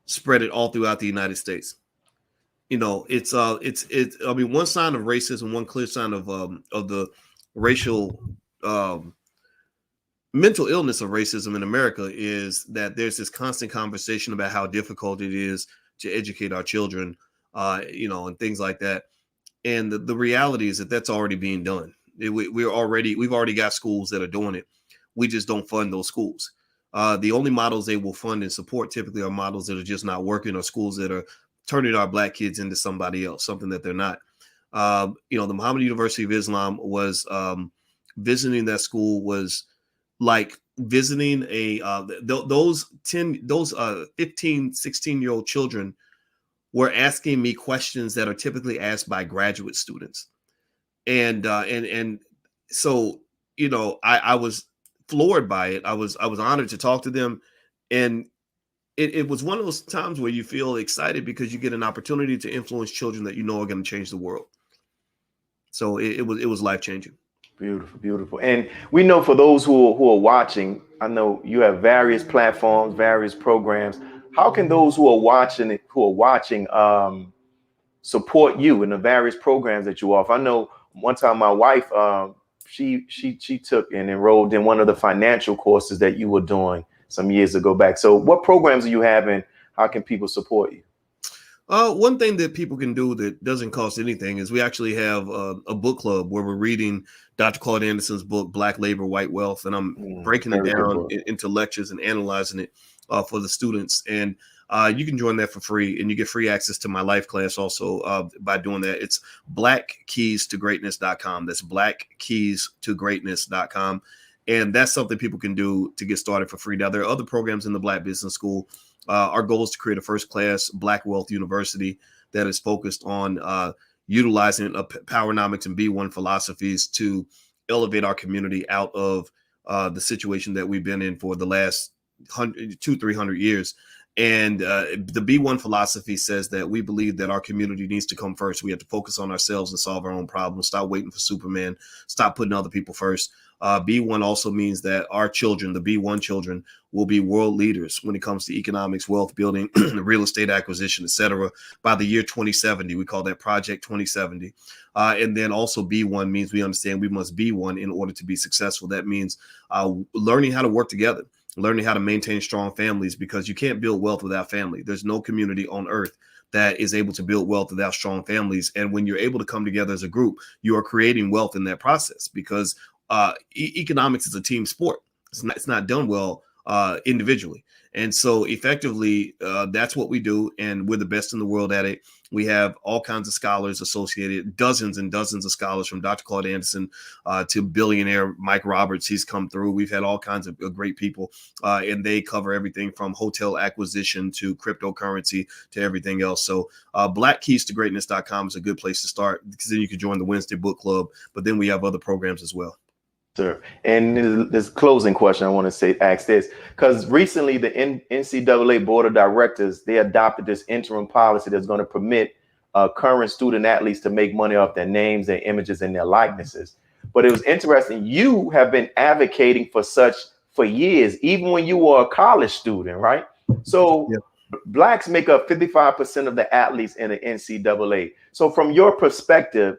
spread it all throughout the United States. It's one sign of racism, one clear sign of the racial mental illness of racism in America is that there's this constant conversation about how difficult it is to educate our children, and things like that. And the reality is that that's already being done. We've already got schools that are doing it. We just don't fund those schools. The only models they will fund and support typically are models that are just not working, or schools that are turning our black kids into somebody else, something that they're not. The Muhammad University of Islam was visiting that school was like visiting those 15, 16-year-old children were asking me questions that are typically asked by graduate students. And so, I was floored by it. I was honored to talk to them. And it was one of those times where you feel excited because you get an opportunity to influence children that are going to change the world. So it was life-changing. Beautiful, beautiful. And we know for those who are watching, I know you have various platforms, various programs. How can those who are watching support you in the various programs that you offer? I know one time my wife she took and enrolled in one of the financial courses that you were doing some years ago back. So what programs are you having? How can people support you? One thing that people can do that doesn't cost anything is we actually have a book club where we're reading Dr. Claude Anderson's book, Black Labor, White Wealth, and I'm breaking it down into lectures and analyzing it for the students. And you can join that for free, and you get free access to my life class also by doing that. It's blackkeystogreatness.com. That's blackkeystogreatness.com. And that's something people can do to get started for free. Now, there are other programs in the Black Business School. Our goal is to create a first-class Black Wealth University that is focused on utilizing Powernomics and B1 philosophies to elevate our community out of the situation that we've been in for the last 200-300 years. And the B1 philosophy says that we believe that our community needs to come first. We have to focus on ourselves and solve our own problems. Stop waiting for Superman. Stop putting other people first. B1 also means that our children, the B1 children, will be world leaders when it comes to economics, wealth building, real estate acquisition, etc. by the year 2070. We call that Project 2070. And then also B1 means we understand we must be one in order to be successful. That means learning how to work together, learning how to maintain strong families, because you can't build wealth without family. There's no community on earth that is able to build wealth without strong families. And when you're able to come together as a group, you are creating wealth in that process, because economics is a team sport. It's not done well individually. And so effectively, that's what we do. And we're the best in the world at it. We have all kinds of scholars associated, dozens and dozens of scholars, from Dr. Claude Anderson to billionaire Mike Roberts. He's come through. We've had all kinds of great people, and they cover everything from hotel acquisition to cryptocurrency to everything else. So blackkeystogreatness.com is a good place to start, because then you can join the Wednesday book club. But then we have other programs as well. Sir, and this closing question I want to ask this, because recently the NCAA Board of Directors, they adopted this interim policy that's going to permit current student athletes to make money off their names, their images, and their likenesses. But it was interesting. You have been advocating for such for years, even when you were a college student, right? So Blacks make up 55% of the athletes in the NCAA. So from your perspective,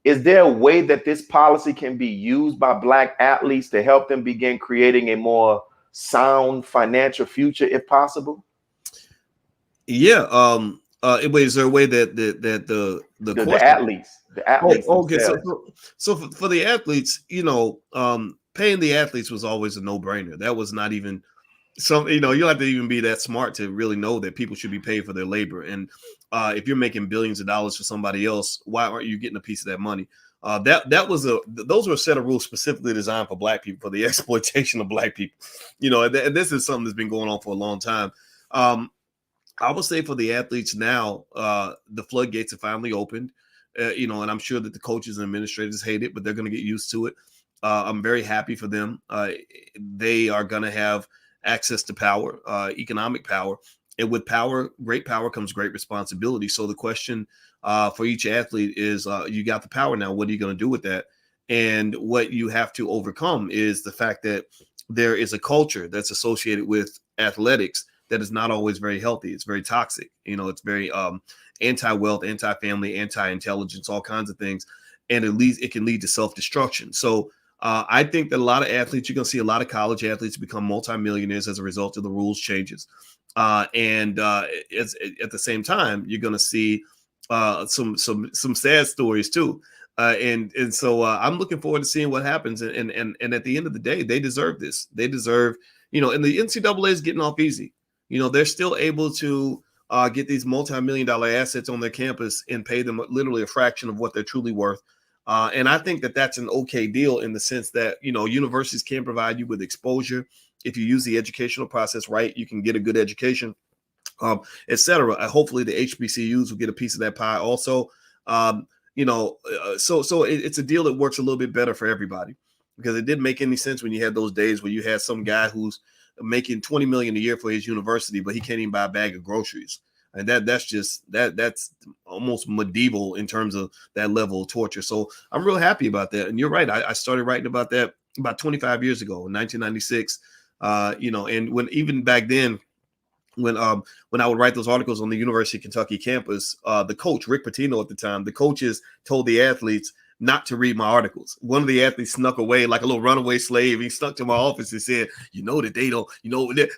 is there a way that this policy can be used by Black athletes to help them begin creating a more sound financial future, if possible? Yeah. Is there a way that the athletes? Okay. So for the athletes, paying the athletes was always a no-brainer. That was not even you don't have to even be that smart to really know that people should be paid for their labor. And if you're making billions of dollars for somebody else, why aren't you getting a piece of that money? Those were a set of rules specifically designed for Black people, for the exploitation of Black people. And this is something that's been going on for a long time. I would say for the athletes now, the floodgates have finally opened. And I'm sure that the coaches and administrators hate it, but they're going to get used to it. I'm very happy for them. They are going to have access to power, economic power. And with power, great power comes great responsibility. So the question for each athlete is, you got the power now, what are you going to do with that? And what you have to overcome is the fact that there is a culture that's associated with athletics that is not always very healthy. It's very toxic. It's very anti-wealth, anti-family, anti-intelligence, all kinds of things. And it can lead to self-destruction. So I think that a lot of athletes, you're going to see a lot of college athletes become multimillionaires as a result of the rules changes. And it's, at the same time, you're going to see some sad stories too. And so I'm looking forward to seeing what happens. And at the end of the day, they deserve this. They deserve, and the NCAA is getting off easy. They're still able to get these multi-million-dollar assets on their campus and pay them literally a fraction of what they're truly worth. And I think that that's an okay deal in the sense that, universities can provide you with exposure. If you use the educational process right, you can get a good education, et cetera. Hopefully the HBCUs will get a piece of that pie also. So it's a deal that works a little bit better for everybody, because it didn't make any sense when you had those days where you had some guy who's making $20 million a year for his university, but he can't even buy a bag of groceries. And that's almost medieval in terms of that level of torture. So I'm real happy about that. And you're right. I started writing about that about 25 years ago in 1996. And when even back then, when I would write those articles on the University of Kentucky campus, the coach, Rick Pitino at the time, the coaches told the athletes, not to read my articles. One of the athletes snuck away like a little runaway slave. He snuck to my office and said, that they don't,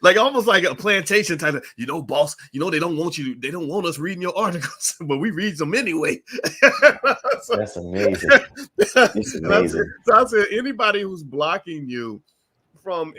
like almost like a plantation type of, boss, they don't want they don't want us reading your articles, but we read them anyway. That's amazing. It's amazing. So I said, anybody who's blocking you from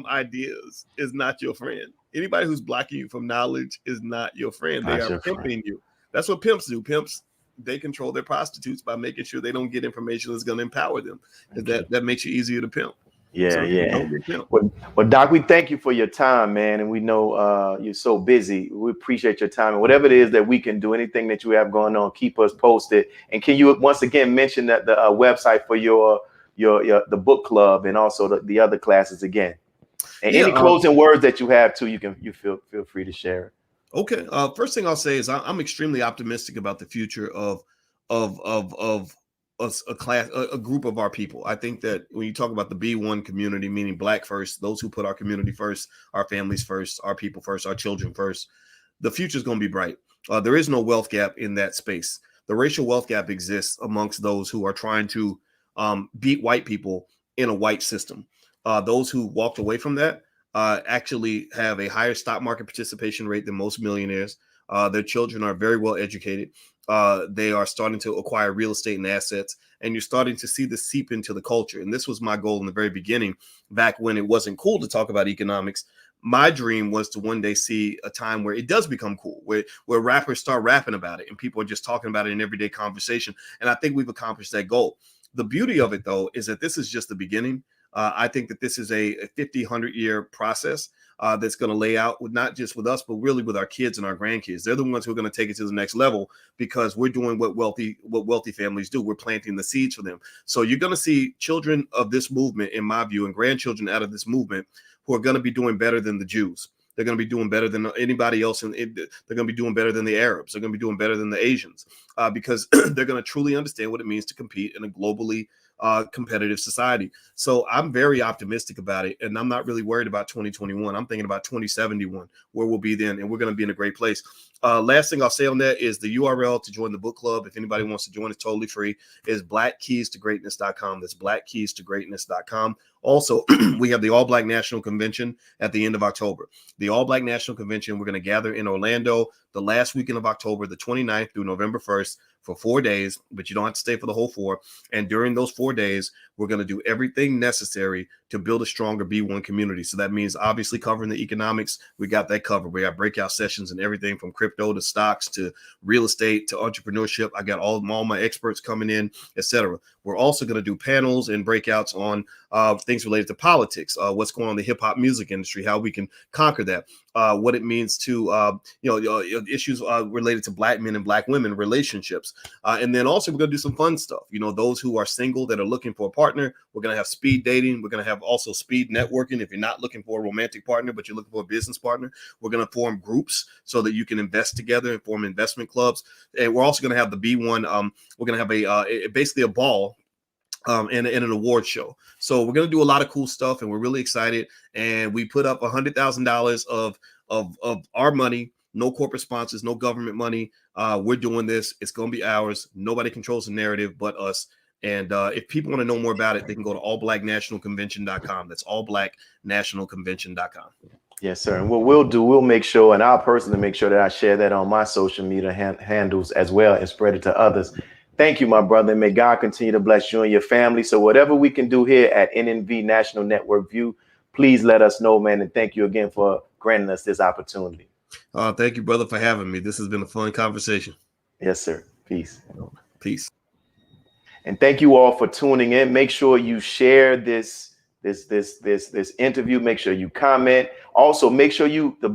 ideas is not your friend. Anybody who's blocking you from knowledge is not your friend. They are pimping you. That's what pimps do. Pimps, they control their prostitutes by making sure they don't get information that's going to empower them. That makes you easier to pimp. Yeah. Well, Doc, we thank you for your time, man. And we know you're so busy. We appreciate your time. And whatever it is that we can do, anything that you have going on, keep us posted. And can you once again mention that the website for the book club and also the other classes again? And any closing words that you have too, you feel free to share it. Okay. First thing I'll say is I'm extremely optimistic about the future of a group of our people. I think that when you talk about the B1 community, meaning Black first, those who put our community first, our families first, our people first, our children first, the future is going to be bright. There is no wealth gap in that space. The racial wealth gap exists amongst those who are trying to beat white people in a white system. Those who walked away from that actually have a higher stock market participation rate than most millionaires. Their children are very well educated. They are starting to acquire real estate and assets, and you're starting to see this seep into the culture. And this was my goal in the very beginning, back when it wasn't cool to talk about economics. My dream was to one day see a time where it does become cool, where rappers start rapping about it and people are just talking about it in everyday conversation. And I think we've accomplished that goal. The beauty of it, though, is that this is just the beginning. I think that this is a 50, 100-year process that's going to lay out not just with us, but really with our kids and our grandkids. They're the ones who are going to take it to the next level because we're doing what wealthy families do. We're planting the seeds for them. So you're going to see children of this movement, in my view, and grandchildren out of this movement who are going to be doing better than the Jews. They're going to be doing better than anybody else. And they're going to be doing better than the Arabs. They're going to be doing better than the Asians because they're going to truly understand what it means to compete in a globally competitive society. So I'm very optimistic about it. And I'm not really worried about 2021. I'm thinking about 2071, where we'll be then. And we're going to be in a great place. Last thing I'll say on that is the URL to join the book club. If anybody wants to join, it's totally free. Is blackkeystogreatness.com. That's blackkeystogreatness.com. Also, we have the All Black National Convention at the end of October. The All Black National Convention, we're going to gather in Orlando the last weekend of October, the 29th through November 1st, for 4 days, but you don't have to stay for the whole 4. And during those 4 days, we're going to do everything necessary to build a stronger B1 community. So that means obviously covering the economics. We got that covered. We got breakout sessions and everything from crypto to stocks to real estate to entrepreneurship. I got all my experts coming in, etc. We're also going to do panels and breakouts on things related to politics, what's going on in the hip hop music industry, how we can conquer that, what it means to, issues related to Black men and Black women relationships. And then also we're going to do some fun stuff. Those who are single that are looking for a partner, we're going to have speed dating. We're going to have also speed networking. If you're not looking for a romantic partner, but you're looking for a business partner, we're going to form groups so that you can invest together and form investment clubs. And we're also going to have the B1. We're going to have basically a ball and an award show. So we're going to do a lot of cool stuff, and we're really excited. And we put up $100,000 of our money, no corporate sponsors, no government money. We're doing this. It's going to be ours. Nobody controls the narrative but us. And if people want to know more about it, they can go to allblacknationalconvention.com. That's allblacknationalconvention.com. Yes, sir. And what we'll do, we'll make sure, and I'll personally make sure that I share that on my social media handles as well and spread it to others. Thank you, my brother. And may God continue to bless you and your family. So whatever we can do here at NNV National Network View, please let us know, man. And thank you again for granting us this opportunity. Thank you, brother, for having me. This has been a fun conversation. Yes, sir. Peace. Peace. And thank you all for tuning in. Make sure you share this interview. Make sure you comment. Also, make sure you the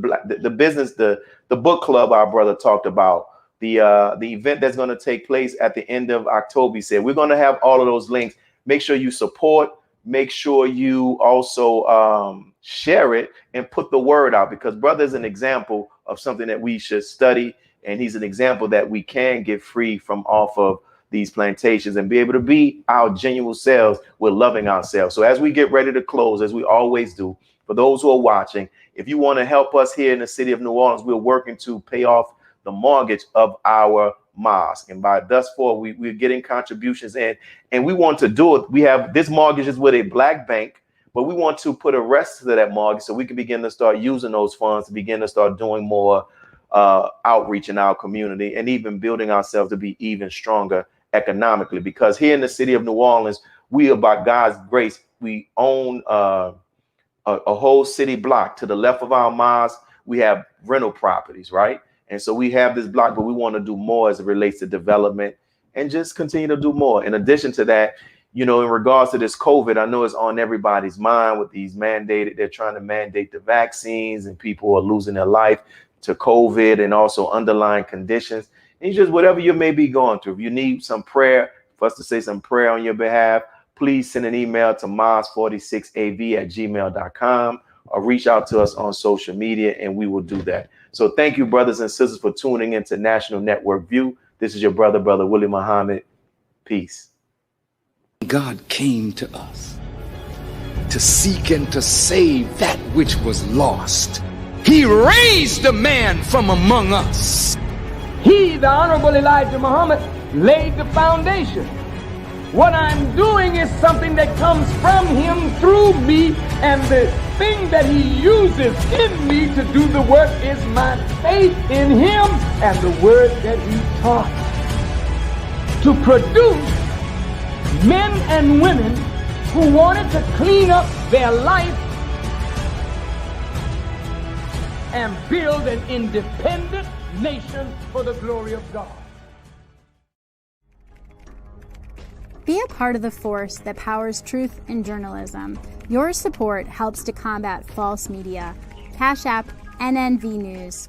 book club our brother talked about, the event that's going to take place at the end of October. He said we're going to have all of those links. Make sure you support. Make sure you also share it and put the word out, because brother is an example of something that we should study, and he's an example that we can get free from off of these plantations and be able to be our genuine selves with loving ourselves. So as we get ready to close, as we always do, for those who are watching, if you want to help us here in the city of New Orleans, we're working to pay off the mortgage of our mosque. And by thus far, we're getting contributions in, and we want to do it. We have this mortgage is with a black bank, but we want to put a rest to that mortgage so we can begin to start using those funds to begin to start doing more outreach in our community and even building ourselves to be even stronger economically. Because here in the city of New Orleans, we are, by God's grace, we own a whole city block. To the left of our mosque, we have rental properties, right? And so we have this block, but we want to do more as it relates to development and just continue to do more. In addition to that, you know, in regards to this COVID, I know it's on everybody's mind with these they're trying to mandate the vaccines, and people are losing their life to COVID and also underlying conditions. And just whatever you may be going through, if you need some prayer, for us to say some prayer on your behalf, please send an email to mos46av@gmail.com or reach out to us on social media, and we will do that. So thank you, brothers and sisters, for tuning into National Network View. This is your brother Willie Muhammad. Peace. God came to us to seek and to save that which was lost. He raised a man from among us. He, the Honorable Elijah Muhammad, laid the foundation. What I'm doing is something that comes from him through me, and the thing that he uses in me to do the work is my faith in him and the word that he taught. To produce men and women who wanted to clean up their life and build an independent nation for the glory of God. Be a part of the force that powers truth in journalism. Your support helps to combat false media. Cash App NNV News.